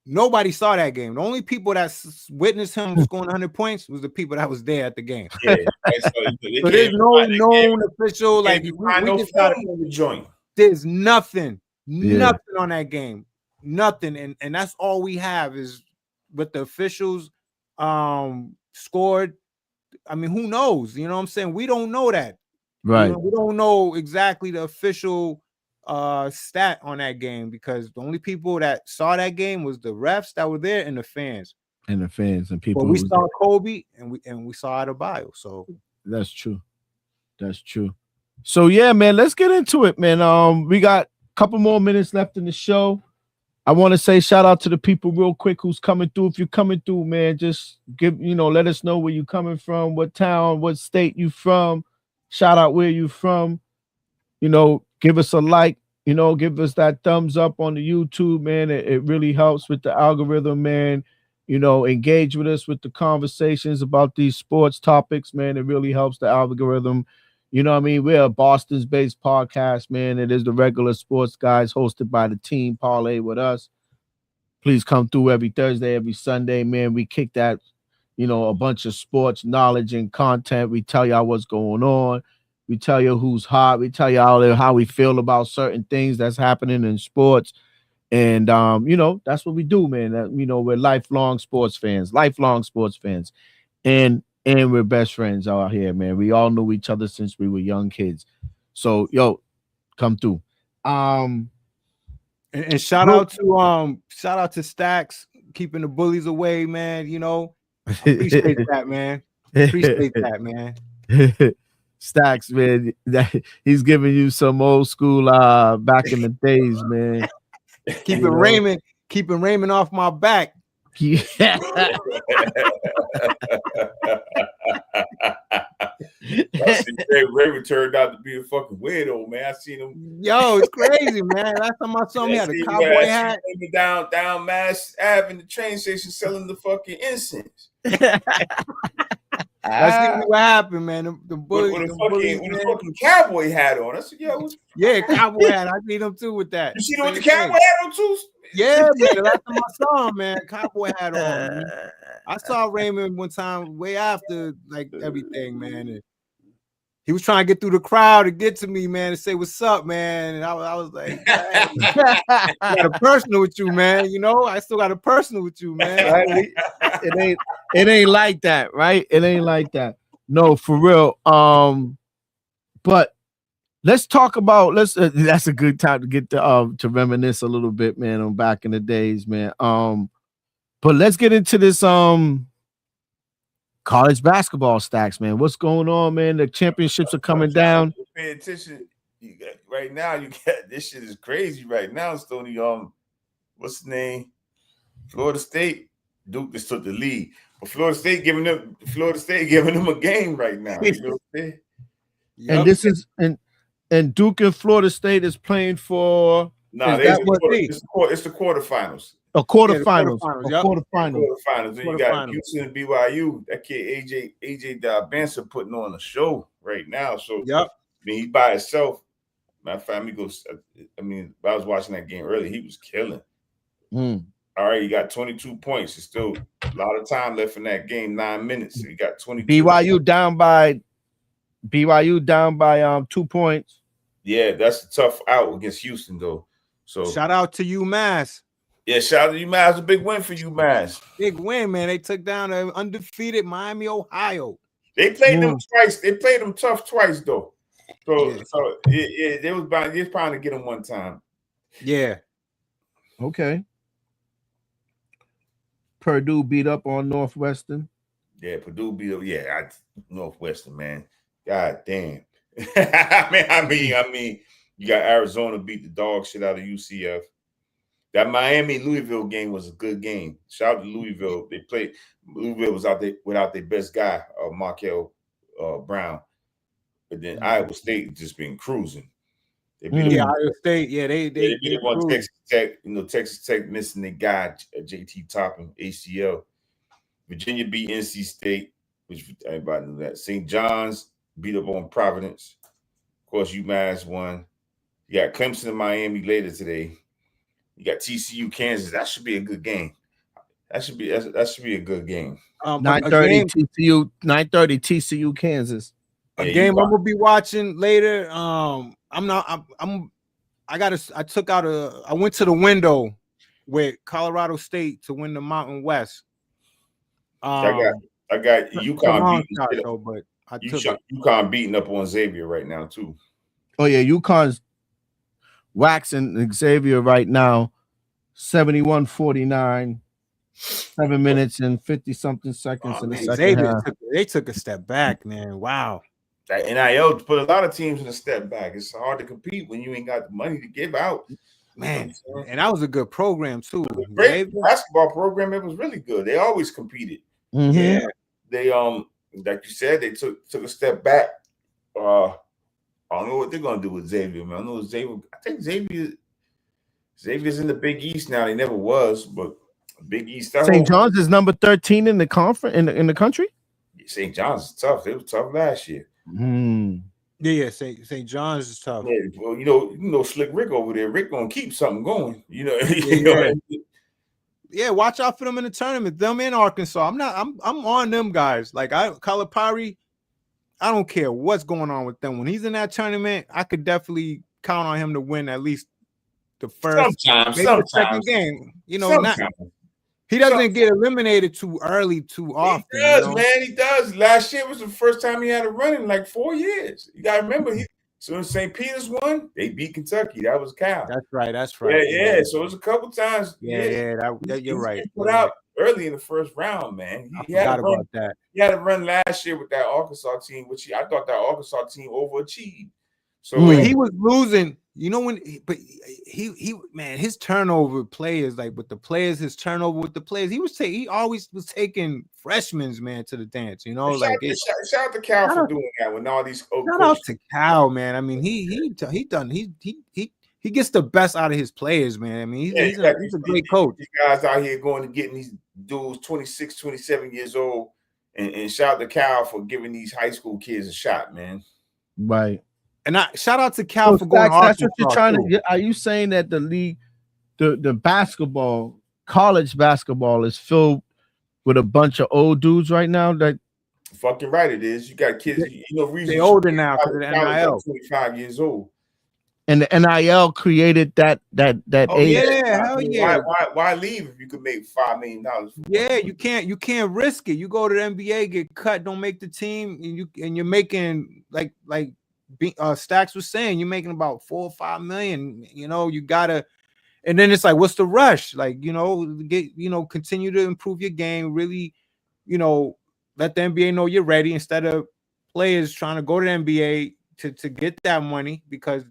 Nobody saw that game. The only people that witnessed him scoring 100 points was the people that was there at the game. Yeah, so there's no known official like we just got the joint. There's nothing on that game, nothing, and that's all we have is what the officials scored. I mean, who knows? You know what I'm saying? We don't know that, right? You know, we don't know exactly the official stat on that game because the only people that saw that game was the refs that were there and the fans and people. But we saw Kobe and we saw Adebayo. So that's true. So yeah, man, let's get into it, man. We got a couple more minutes left in the show. I want to say shout out to the people real quick who's coming through. If you're coming through, man, just let us know where you're coming from, what town, what state you from. Shout out where you from. Give us a like, give us that thumbs up on the YouTube, man. It really helps with the algorithm, man. Engage with us with the conversations about these sports topics, man. It really helps the algorithm. You know what I mean? We're a Boston-based podcast, man. It is the Regular Sports Guys hosted by the team Parlay with us. Please come through every Thursday, every Sunday, man. We kick that, a bunch of sports knowledge and content. We tell y'all what's going on. We tell you who's hot. We tell y'all how we feel about certain things that's happening in sports. And, that's what we do, man. We're lifelong sports fans. And we're best friends out here, man. We all knew each other since we were young kids. So, come through. And shout out to Stacks keeping the bullies away, man. Appreciate that, man. Appreciate that, man. Stacks, man, he's giving you some old school back in the days, man. Keeping Raymond off my back. Yeah. Raymond turned out to be a fucking weirdo, man. I seen him. Yo, it's crazy, man. Last time I saw him, he had a cowboy hat. Down Mass Ave in the train station selling the fucking incense. That's what happened, man. The bullies, with a fucking cowboy hat on. I said, yo, cowboy hat. I need him too with that. You see him with the cowboy hat on too? Yeah, man. The last time I saw him, man, cowboy hat on. Man. I saw Raymond one time way after like everything, man. And he was trying to get through the crowd to get to me, man, and say what's up, man. And I was like, I got a personal with you, man. I still got a personal with you, man. It ain't like that, right? It ain't like that. No, for real. But let's talk about that's a good time to get to reminisce a little bit, man, on back in the days, man. But let's get into this college basketball, Stacks, man. What's going on, man? The championships are coming down. Pay attention. Right now, you got this shit is crazy right now, Stoney. What's the name? Florida State. Duke just took the lead. But Florida State giving them a game right now. You know what I'm saying? Yep. And this is and Duke and Florida State is playing for it's the quarterfinals. Quarterfinals. Quarterfinals. Then you got Houston and BYU. That kid AJ Banser putting on a show right now. So he's by himself. My family goes. I was watching that game early. He was killing. All right, he got 22 points. There's still a lot of time left in that game. 9 minutes. He got 22. BYU down by 2 points. Yeah, that's a tough out against Houston though. So shout out to UMass. Yeah, shout out to UMass. A big win for UMass. Big win, man. They took down an undefeated Miami, Ohio. They played them twice. They played them tough twice, though. So they was bound to get them one time. Yeah. Okay. Purdue beat up on Northwestern. Yeah, Purdue beat up. Northwestern, man. God damn. I mean, you got Arizona beat the dog shit out of UCF. That Miami-Louisville game was a good game. Shout out to Louisville. Louisville was out there without their best guy, Markel Brown. But then Iowa State just been cruising. They beat Yeah, them. Iowa State. Yeah, They beat them on proved. Texas Tech. You know, Texas Tech missing the guy, JT Toppin, ACL. Virginia beat NC State, which everybody knew that. St. John's beat up on Providence. Of course, UMass won. You got Clemson and Miami later today. You got TCU, Kansas. That should be a good game. That should be a good game. 9:30 TCU, 9:30 TCU, Kansas. A game I'm gonna be watching later. I went to the window with Colorado State to win the Mountain West. I got UConn beating up on Xavier right now too. Oh yeah, UConn's waxing Xavier right now, 71-49, 7 minutes and 50-something seconds in the second half. They took a step back, man. Wow. That NIL put a lot of teams in a step back. It's hard to compete when you ain't got the money to give out. Man, and that was a good program too. Great basketball program. It was really good. They always competed. Mm-hmm. Yeah. They like you said, they took a step back. I don't know what they're gonna do with Xavier, man. I know Xavier. I think Xavier's in the Big East now. They never was, but Big East. St. John's is number 13 in the conference in the country. St. John's is tough. It was tough last year. Yeah. St. John's is tough. Yeah, well, you know, Slick Rick over there. Rick gonna keep something going. You know. Yeah, watch out for them in the tournament. Them in Arkansas. I'm on them guys. Like Calipari, I don't care what's going on with them. When he's in that tournament, I could definitely count on him to win at least the first, the second game. You know, he doesn't get eliminated too early, too often. He does, man. He does. Last year was the first time he had a run in like 4 years. You gotta remember, so when St. Peter's won, they beat Kentucky. That was Cal. That's right. Yeah. So it was a couple times. You're right. Put out early in the first round, man. I forgot about that. He had a run last year with that Arkansas team, which I thought that Arkansas team overachieved. So when he was losing, you know, his turnover players, like with the players, his turnover with the players, he always was taking freshmen, man, to the dance. You know, shout out to Cal for doing that when all these shout out to Cal, man. I mean, he gets the best out of his players, man. I mean, he's a great coach. These guys out here going and getting these dudes 26, 27 years old, and shout out to Cal for giving these high school kids a shot, man. Right. And shout out to Cal for going. That's what you're trying to. Are you saying that the league, the basketball, college basketball, is filled with a bunch of old dudes right now? That fucking right, it is. You got kids. You know, they're older now because of the NIL. 25 years old. And the NIL created that age. Yeah, hell yeah. Why leave if you could make $5 million? Yeah, you can't risk it. You go to the NBA, get cut, don't make the team, and you're making like Stacks was saying, you're making about $4 or $5 million. You know, you gotta, and then it's like, what's the rush? Like, continue to improve your game. Really, let the NBA know you're ready instead of players trying to go to the NBA to get that money, because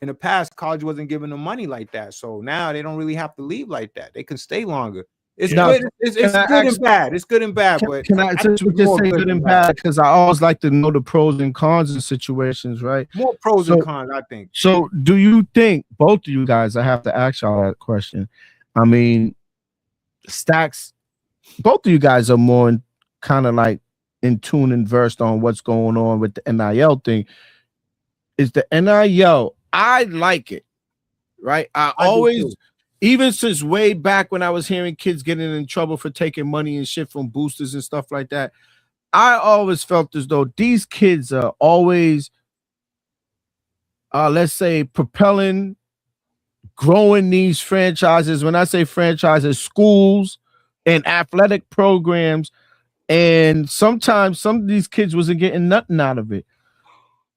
in the past, college wasn't giving them money like that. So now they don't really have to leave like that. They can stay longer. It's good. It's good and bad. It's good and bad. Since we just say good and bad, because I always like to know the pros and cons in situations, right? More pros and cons, I think. So do you think, both of you guys, I have to ask y'all that question. I mean, Stacks, both of you guys are more kind of like in tune and versed on what's going on with the NIL thing. Is the NIL, I like it, right? I always, even since way back when I was hearing kids getting in trouble for taking money and shit from boosters and stuff like that, I always felt as though these kids are always, let's say, propelling, growing these franchises. When I say franchises, schools and athletic programs. And sometimes some of these kids wasn't getting nothing out of it.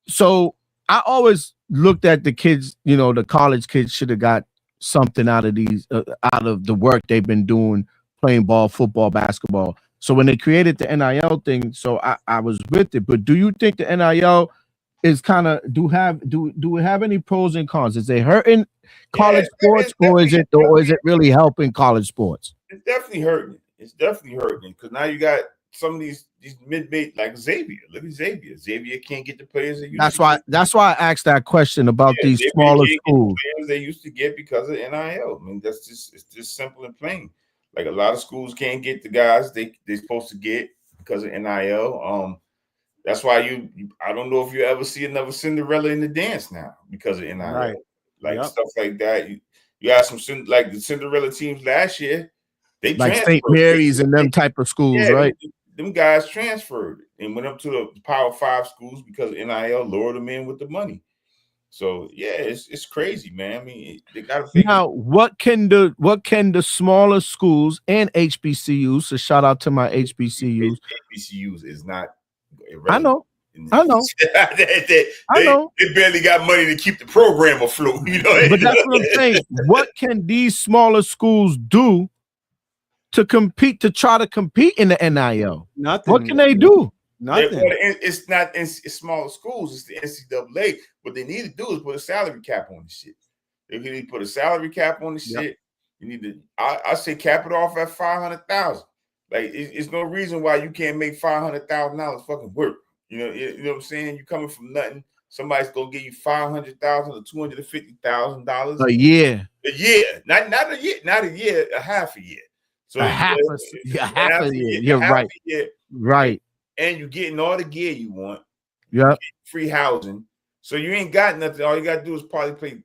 So I always looked at the kids, the college kids should have got something out of these, out of the work they've been doing, playing ball, football, basketball. So when they created the NIL thing, so I was with it. But do you think the NIL is kind of, do we have any pros and cons? Is it hurting college sports, or is it really helping college sports? It's definitely hurting. It's definitely hurting, because now you got some of these mid-major like Xavier. Look at Xavier. Xavier can't get the players they used That's to why. get. That's why I asked that question about these Xavier smaller can't get the schools. players they used to get because of NIL. I mean, it's just simple and plain. Like a lot of schools can't get the guys they're supposed to get because of NIL. That's why I don't know if you ever see another Cinderella in the dance now because of NIL. Right. Like stuff like that. You have some like the Cinderella teams last year. They Like transferred. St. Mary's and them type of schools, right? Them guys transferred and went up to the Power 5 schools because NIL lured them in with the money. So yeah, it's crazy, man. I mean, they gotta think now. What can the smaller schools and HBCUs? So shout out to my HBCUs. HBCUs is not. I know. They barely got money to keep the program afloat. You know, but that's what I'm saying. What can these smaller schools do to compete, to try to compete in the NIL? Nothing. What can they do? Nothing. It's not. It's smaller schools. It's the NCAA. What they need to do is put a salary cap on the shit. They need to put a salary cap on the shit. You need to. I say cap it off at $500,000. Like it's no reason why you can't make $500,000 fucking work. You know what I'm saying? You coming from nothing. Somebody's gonna give you $500,000 or $250,000 a year. A year, not a year, not a year, a half a year. So a half a year. You're right. Right. And you're getting all the gear you want. Yeah. Free housing. So you ain't got nothing. All you gotta do is probably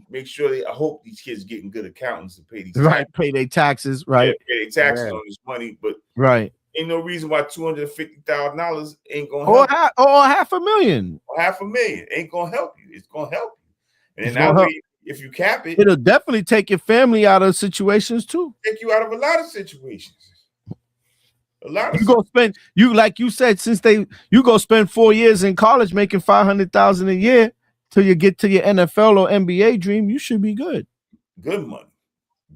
make sure I hope these kids getting good accountants to pay these taxes. Pay their taxes, right? Pay their taxes on this money, but ain't no reason why $250,000 ain't gonna help. Or $500,000. Or $500,000 ain't gonna help you. It's gonna help you. And then if you cap it, it'll definitely take your family out of situations too. Take you out of a lot of situations. A lot of you go spend like you said, you go spend 4 years in college making $500,000 a year till you get to your NFL or NBA dream. You should be good. Good money.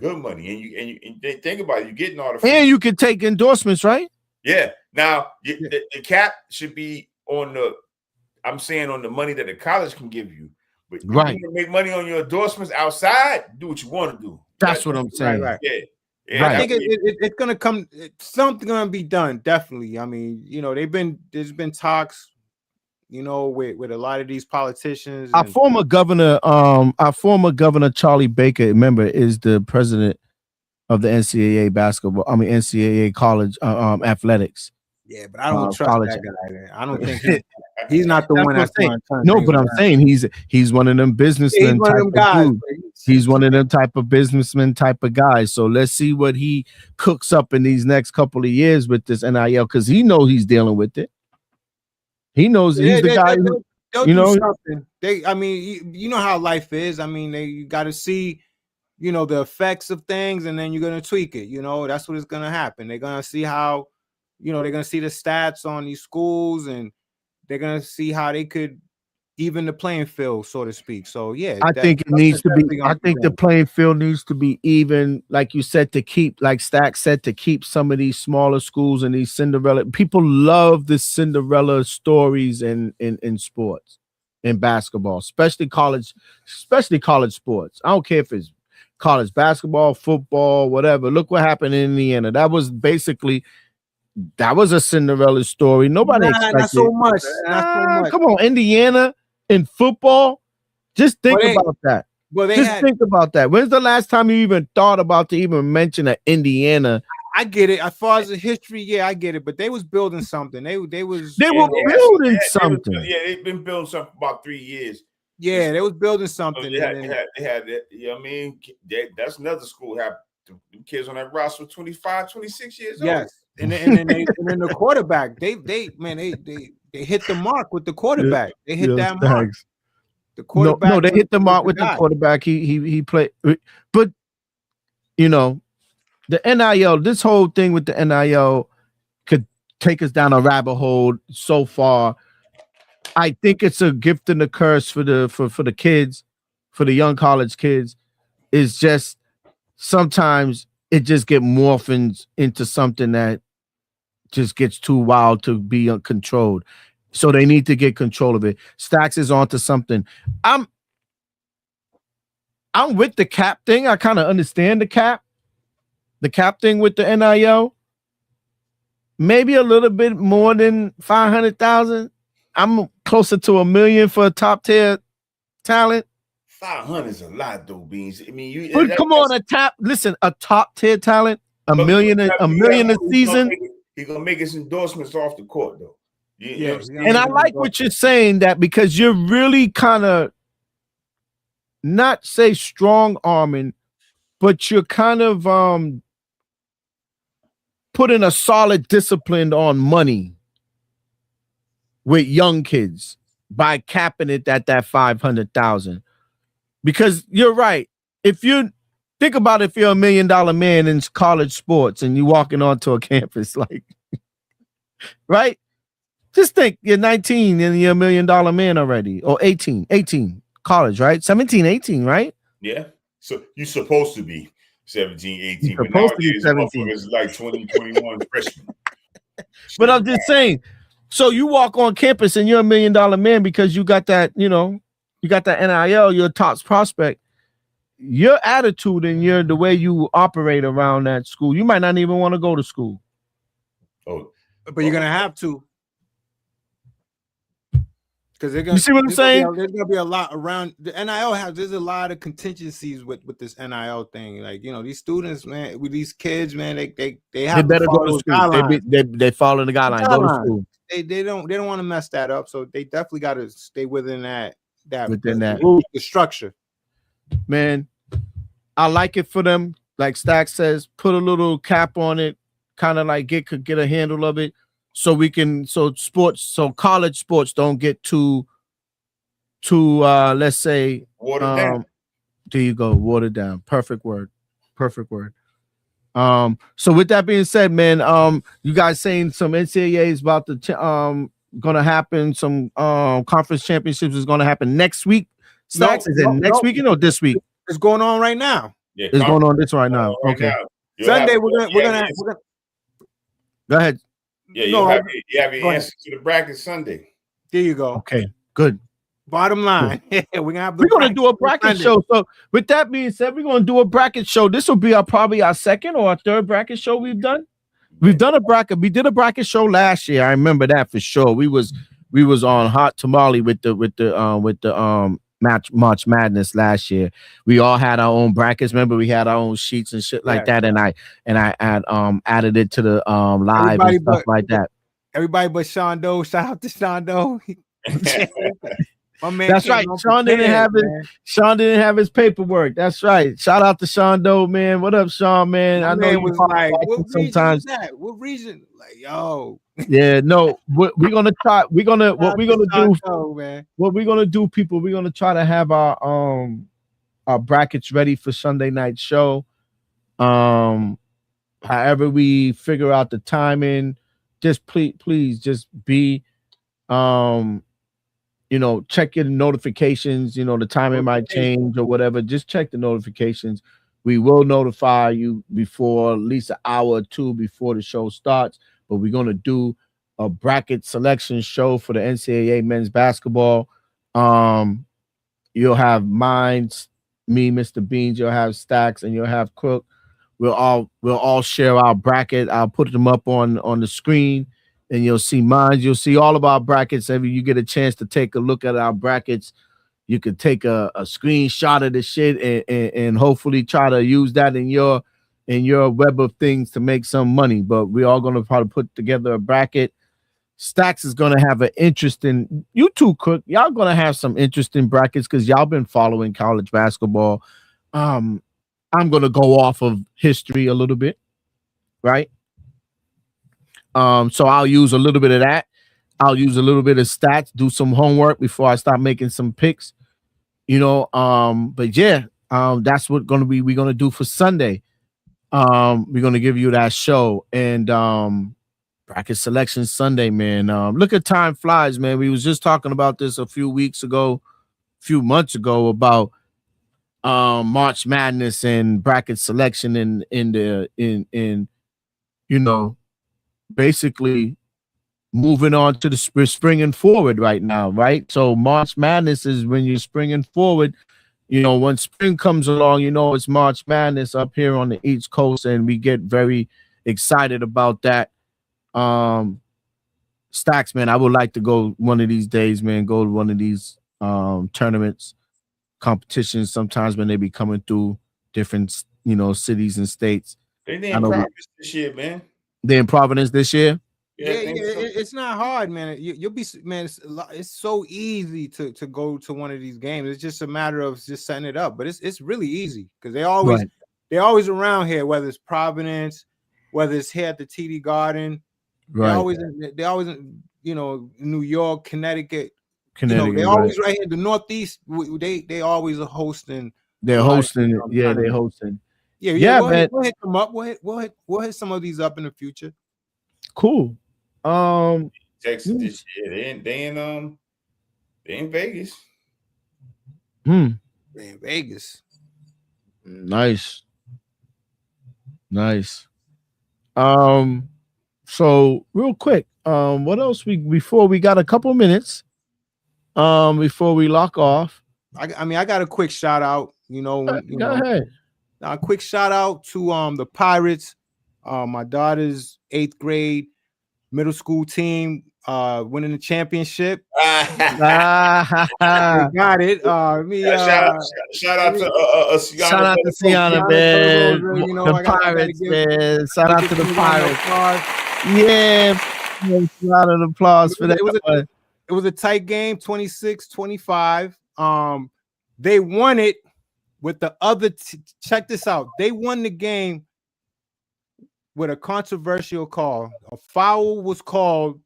And you think about it, you're getting all the and you can take endorsements, right? Yeah. Now the cap should be on the money that the college can give you. But you want to make money on your endorsements outside, do what you want to do. That's what I'm saying. Right. Yeah. I think it's gonna come. Something gonna be done. Definitely. I mean, there's been talks, with a lot of these politicians. Our former governor Charlie Baker, remember, is the president of the NCAA NCAA college athletics. Yeah, but I don't trust that guy. I don't think he's not the one that's going to turn. No, but I'm saying he's one of them businessmen. He's one of them guys. He's one of them type of businessman type of guys. So let's see what he cooks up in these next couple of years with this NIL, because he knows he's dealing with it. He knows he's the guy who, do something. You know how life is. I mean, you got to see, the effects of things, and then you're going to tweak it. That's what is going to happen. They're going to see how, they're going to see the stats on these schools, and they're going to see how they could even the playing field, so to speak. So, yeah. I think it needs to be, the playing field needs to be even, like you said, to keep, like Stack said, to keep some of these smaller schools and these Cinderella. People love the Cinderella stories in sports, in basketball, especially college sports. I don't care if it's college basketball, football, whatever. Look what happened in Indiana. That was a Cinderella story. Nobody expected. Not so much. Come on, Indiana in football. Just think about that. Think about that. When's the last time you even thought about to even mention Indiana? I get it. As far as the history, yeah, I get it. But they was building something. They were building something. They've been building something for about 3 years. Yeah, they was building something. So they had that. I mean, that's another school. The kids on that roster were 25, 26 years old. Yes. And then the quarterback, they hit the mark with the quarterback. They hit that mark. The quarterback. No, they hit the mark with the quarterback. He played, but the NIL. This whole thing with the NIL could take us down a rabbit hole so far. I think it's a gift and a curse for the kids, for the young college kids. It's just sometimes it just get morphins into something that just gets too wild to be uncontrolled. So they need to get control of it. Stacks is onto something. I'm with the cap thing. I kind of understand the cap thing with the NIL. maybe a little bit more than 500,000. I'm closer to $1 million for a top tier talent. 500 is a lot, though, Beans. I mean, But come on, a top tier talent, $1 million a season. He's gonna make his endorsements off the court, though. Yeah, and I like what you're saying, that because you're really kind of not say strong arming, but you're kind of putting a solid discipline on money with young kids by capping it at that 500,000. Because you're right. If you think about if you're $1 million man in college sports and you walking onto a campus, like, right? Just think you're 19 and you're $1 million man already, or 18 college, right? 17, 18, right? Yeah. So you're supposed to be 17, 18, You're but supposed to be nowadays 17. it's like 20, 21 freshmen. But I'm just saying, so you walk on campus and you're $1 million man because you got that, you got that NIL, you're a top prospect. Your attitude and the way you operate around that school, you might not even want to go to school. Oh, but you're gonna have to. Because you see what I'm saying? There's gonna be a lot around the NIL. There's a lot of contingencies with this NIL thing. Like, these students, man, with these kids, man, they have better to go to school. They follow the guideline. Go to school. They don't want to mess that up. So they definitely got to stay within that the structure. Man, I like it for them. Like Stack says, put a little cap on it, kind of like get a handle of it. So college sports don't get too let's say watered down. There you go, watered down. Perfect word. So with that being said, man, you guys saying some NCAA is about to gonna happen, some conference championships is gonna happen next week. Stacks, is it next weekend or this week? It's going on right now. Yeah, it's going on this right now. Okay. Sunday we're gonna go ahead. Yeah, you have your answer to the bracket Sunday. There you go. Okay, good. Bottom line, we're gonna do a bracket show. So with that being said, we're gonna do a bracket show. This will be probably our second or our third bracket show we've done. We've done a bracket. We did a bracket show last year. I remember that for sure. We was on Hot Tamale with the March Madness last year. We all had our own brackets. Remember, we had our own sheets and shit like that. And I added it to the live and stuff like that. Everybody but Sean Doe. Shout out to Sean Doe. My man, that's right. Sean didn't have his paperwork. That's right. Shout out to Sean Doe, man. What up, Sean, man? I know you was like, what sometimes. What region? Like, yo. Yeah, no. We're gonna try. What we're gonna do, people. We're gonna try to have our brackets ready for Sunday night show. However we figure out the timing, just please just be check your notifications. The timing might change or whatever. Just check the notifications. We will notify you before, at least an hour or two before the show starts. But we're going to do a bracket selection show for the NCAA men's basketball. You'll have mine, me, Mr. Beans. You'll have Stacks, and you'll have Crook. We'll all share our bracket. I'll put them up on the screen. And you'll see mine. You'll see all of our brackets. Every you get a chance to take a look at our brackets, you can take a screenshot of the shit and hopefully try to use that in your web of things to make some money. But we're all gonna probably put together a bracket. Stacks is gonna have an interesting. You too, Cook. Y'all gonna have some interesting brackets because y'all been following college basketball. I'm gonna go off of history a little bit, right? So I'll use a little bit of that. I'll use a little bit of stats, do some homework before I start making some picks, but yeah, that's what we're gonna do for Sunday. We're gonna give you that show and bracket selection Sunday, man. Look at time flies, man. We was just talking about this a few months ago about March Madness and bracket selection in basically moving on to the spring and forward right now, right? So March Madness is when you're springing forward. When spring comes along, it's March Madness up here on the East Coast, and we get very excited about that. Stacks, man, I would like to go one of these days, man. Go to one of these tournaments, competitions. Sometimes when they be coming through different, cities and states. They in Providence this year, man. They're in Providence this year. Yeah, it's not hard, man. You'll be, man. It's so easy to go to one of these games. It's just a matter of just setting it up. But it's really easy because they're always around here. Whether it's Providence, whether it's here at the TD Garden, right? They always New York, Connecticut. They're always right here. The Northeast, they always are hosting. They're hosting. Yeah, they're hosting. Yeah, man. We'll hit them up. We'll hit some of these up in the future. Cool. Texas this year. They in Vegas. They in Vegas. Nice. So real quick, what else before we got a couple minutes before we lock off. I got a quick shout out, Go ahead. A quick shout out to the Pirates. My daughter's 8th grade middle school team winning the championship. Got it. Shout out to Sienna, man. The Pirates, man. Shout out to the Pirates. Yeah. Round of applause for that. It was a tight game, 26-25. They won it with the other. Check this out. They won the game with a controversial call. A foul was called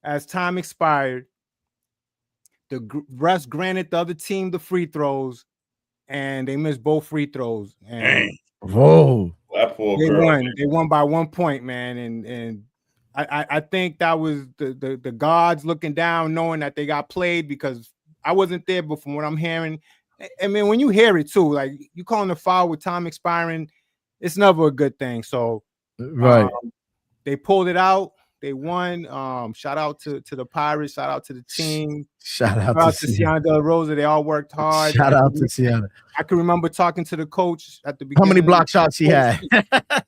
as time expired. The refs granted the other team the free throws, and they missed both free throws. And whoa! That poor they girl. won. They won by 1 point, man. And I think that was the gods looking down, knowing that they got played, because I wasn't there, but from what I'm hearing, I mean, when you hear it too, like you calling the foul with time expiring, it's never a good thing. So. Right. They pulled it out. They won. Shout out to the Pirates. Shout out to the team. Shout out to Sienna De La Rosa. They all worked hard. Shout out to Sienna. I can remember talking to the coach at the beginning. How many block shots he had? I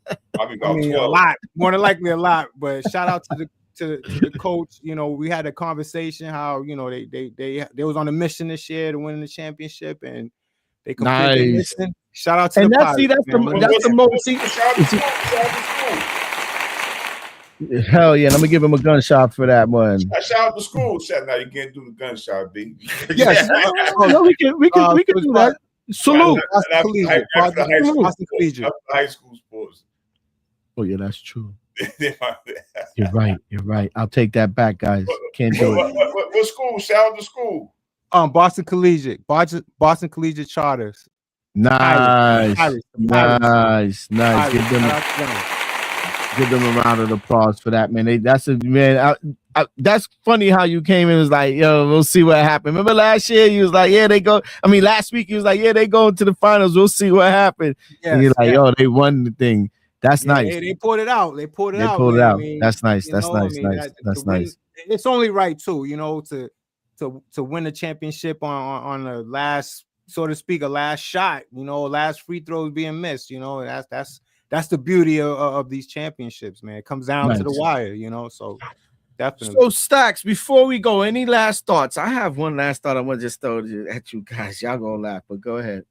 mean, a lot. More than likely a lot. But shout out to the coach. We had a conversation how they was on a mission this year to win the championship, and they completed the mission. Shout out to the Pirates. That's the most. Hell yeah! And I'm gonna give him a gunshot for that one. Shout out to school. Now you can't do the gunshot, B. Yes, we can do that. Salute. Boston Collegiate. High school sports. Oh yeah, that's true. You're right. I'll take that back, guys. Can't do it. What school? Shout out to school. Boston Collegiate. Boston Collegiate Charters. Nice. Pirates. Give them a round of applause for that, man. That's funny how you came in and was like, yo, we'll see what happened. Remember last year you was like, yeah, they go. I mean, last week you was like, yeah, they go to the finals. We'll see what happened. Yes, and you're like, yo, they won the thing. That's nice. They pulled it out. They pulled it out. I mean, that's nice. That's nice. It's only right too, to win the championship on the last, so to speak, a last shot. Last free throws being missed. That's the beauty of these championships, man. It comes down to the wire, so definitely. So, Stacks, before we go, any last thoughts? I have one last thought I want to just throw at you guys. Y'all gonna laugh, but go ahead.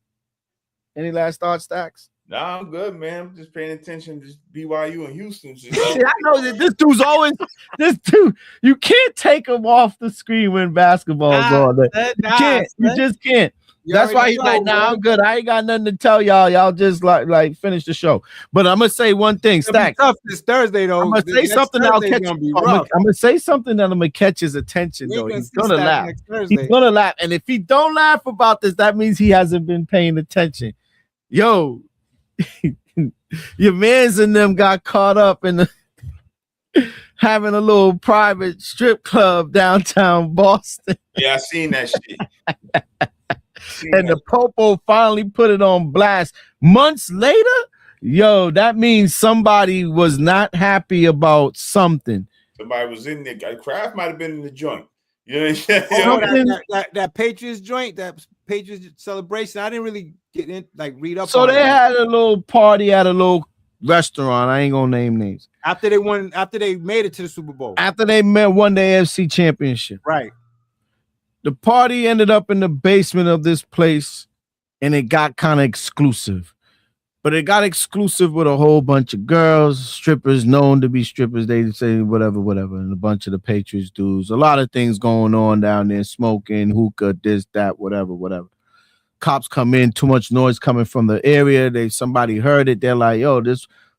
Any last thoughts, Stacks? Nah, I'm good, man. I'm just paying attention to BYU and Houston. I know that this dude's always this dude. You can't take him off the screen when basketball's on. You just can't. That's why he's like, nah, I'm good. I ain't got nothing to tell y'all. Y'all just like finish the show. But I'm gonna say one thing, Stack. Tough this Thursday though. I'm gonna say something that'll catch. I'm gonna say something that'll catch his attention though. He's gonna laugh. He's gonna laugh, and if he don't laugh about this, that means he hasn't been paying attention. Yo, your mans and them got caught up in having a little private strip club downtown Boston. Yeah, I seen that shit. And the Popo finally put it on blast months later. Yo, that means somebody was not happy about something. Somebody was in there. Kraft might have been in the joint. That Patriots joint, that Patriots celebration. I didn't really read up. So they had a little party at a little restaurant. I ain't gonna name names. After they made it to the Super Bowl. After they won the AFC Championship. Right. The party ended up in the basement of this place, and it got kind of exclusive. But it got exclusive with a whole bunch of girls, strippers known to be strippers. They say whatever, and a bunch of the Patriots dudes. A lot of things going on down there, smoking, hookah, this, that, whatever. Cops come in, too much noise coming from the area. Somebody heard it. They're like, yo,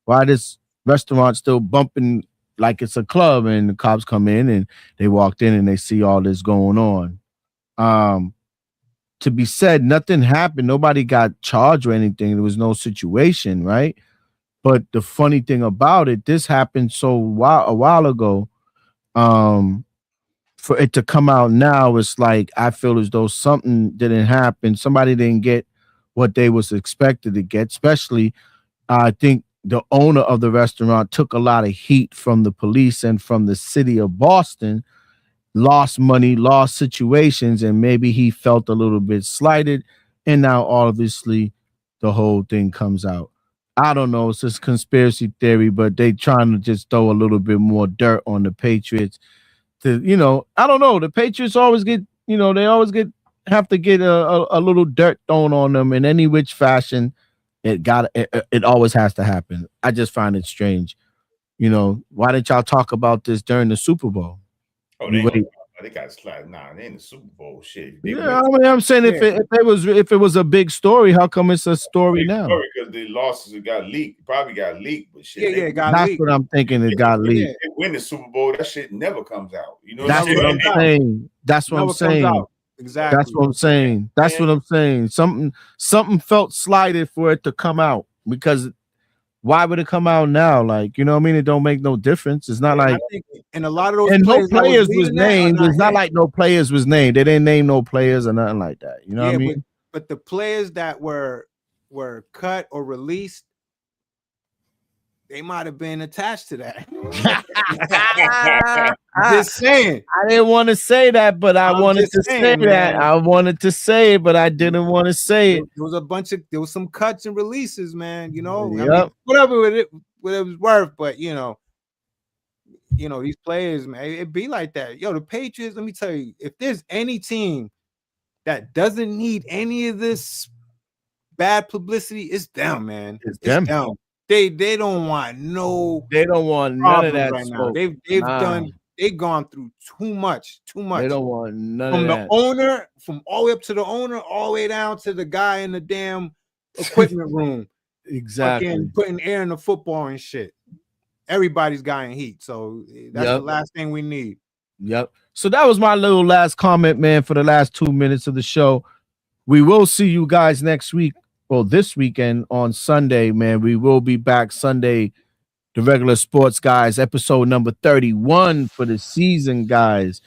why this restaurant still bumping like it's a club? And the cops come in, and they walked in, and they see all this going on. To be said, nothing happened. Nobody got charged or anything. There was no situation, right? But the funny thing about it, this happened a while ago. For it to come out now, it's like I feel as though something didn't happen. Somebody didn't get what they was expected to get. Especially, I think the owner of the restaurant took a lot of heat from the police and from the city of Boston. Lost money, lost situations, and maybe he felt a little bit slighted. And now, obviously, the whole thing comes out. I don't know. It's just conspiracy theory, but they trying to just throw a little bit more dirt on the Patriots. I don't know. The Patriots always get, they always have to get a little dirt thrown on them in any which fashion. It always has to happen. I just find it strange. Why didn't y'all talk about this during the Super Bowl? Oh, they got slapped. Nah, they in the Super Bowl shit. I'm saying if it was a big story, how come it's a story now? Because the losses got leaked. Probably got leaked, but shit. Yeah, that's leaked. What I'm thinking. It got leaked. They win the Super Bowl, that shit never comes out. That's what I'm saying. That's what I'm saying. Exactly. That's what I'm saying. That's what I'm saying. Something felt slighted for it to come out, because why would it come out now? Like, you know what I mean? It don't make no difference. It's not like, and a lot of those no players was named. It's not like no players was named. They didn't name no players or nothing like that. You know what I mean? But the players that were cut or released, they might have been attached to that. Just saying. I didn't want to say that, but I wanted to say that. I wanted to say it, but I didn't want to say it. There was some cuts and releases, man. Yep. I mean, whatever it was worth, but these players, man, it be like that. Yo, the Patriots, let me tell you, if there's any team that doesn't need any of this bad publicity, it's them, man. It's them. They don't want none of that right now. They've gone through too much. They don't want none of that. From the owner, from all the way up to the owner, all the way down to the guy in the damn equipment room. Exactly. Putting air in the football and shit. Everybody's gotten heat. So that's the last thing we need. Yep. So that was my little last comment, man, for the last 2 minutes of the show. We will see you guys next week. Well, this weekend on Sunday, man. We will be back Sunday. The Regular Sports Guys, episode number 31 for the season, guys.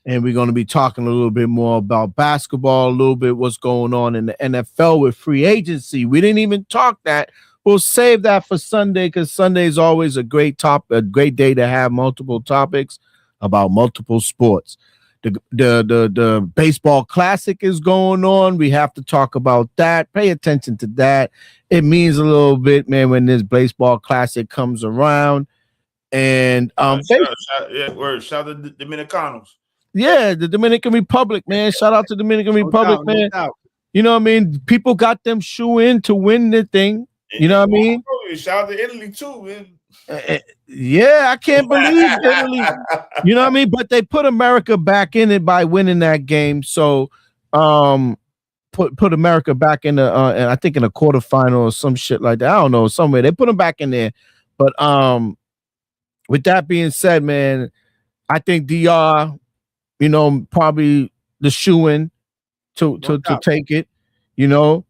And we're going to be talking a little bit more about basketball, a little bit what's going on in the NFL with free agency. We didn't even talk that. We'll save that for Sunday, because Sunday is always a great day to have multiple topics about multiple sports. The baseball classic is going on. We have to talk about that. Pay attention to that. It means a little bit, man, when this baseball classic comes around. And shout out to the Dominicanos. Yeah, the Dominican Republic, man. Shout out to Dominican Republic, man. You know what I mean? People got them shoe in to win the thing. You know what I mean? Shout out to Italy too, man. Yeah, I can't believe Italy. You know what I mean? But they put America back in it by winning that game. So, put America back in the I think in a quarterfinal or some shit like that. I don't know, somewhere they put them back in there. But with that being said, man, I think DR, probably the shoe-in to take it. 85%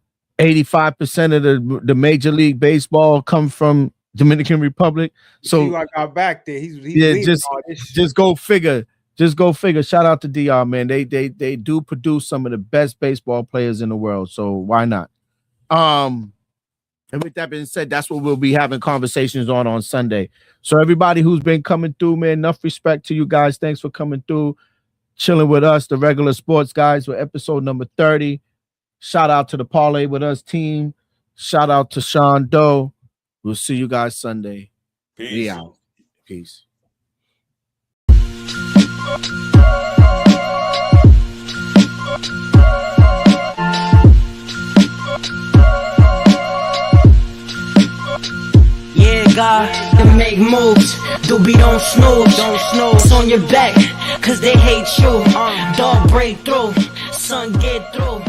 of the Major League Baseball come from Dominican Republic. So I got back there. He's just go figure. Just go figure. Shout out to DR, man. They do produce some of the best baseball players in the world. So why not? And with that being said, that's what we'll be having conversations on Sunday. So everybody who's been coming through, man, enough respect to you guys. Thanks for coming through, chilling with us, the Regular Sports Guys, with episode number 30. Shout out to the Parlay With Us team. Shout out to Sean Doe. We'll see you guys Sunday. Peace. Out. Peace. Yeah, God, to make moves. Doobie, don't snooze. It's on your back, cause they hate you. Dog break through, sun get through.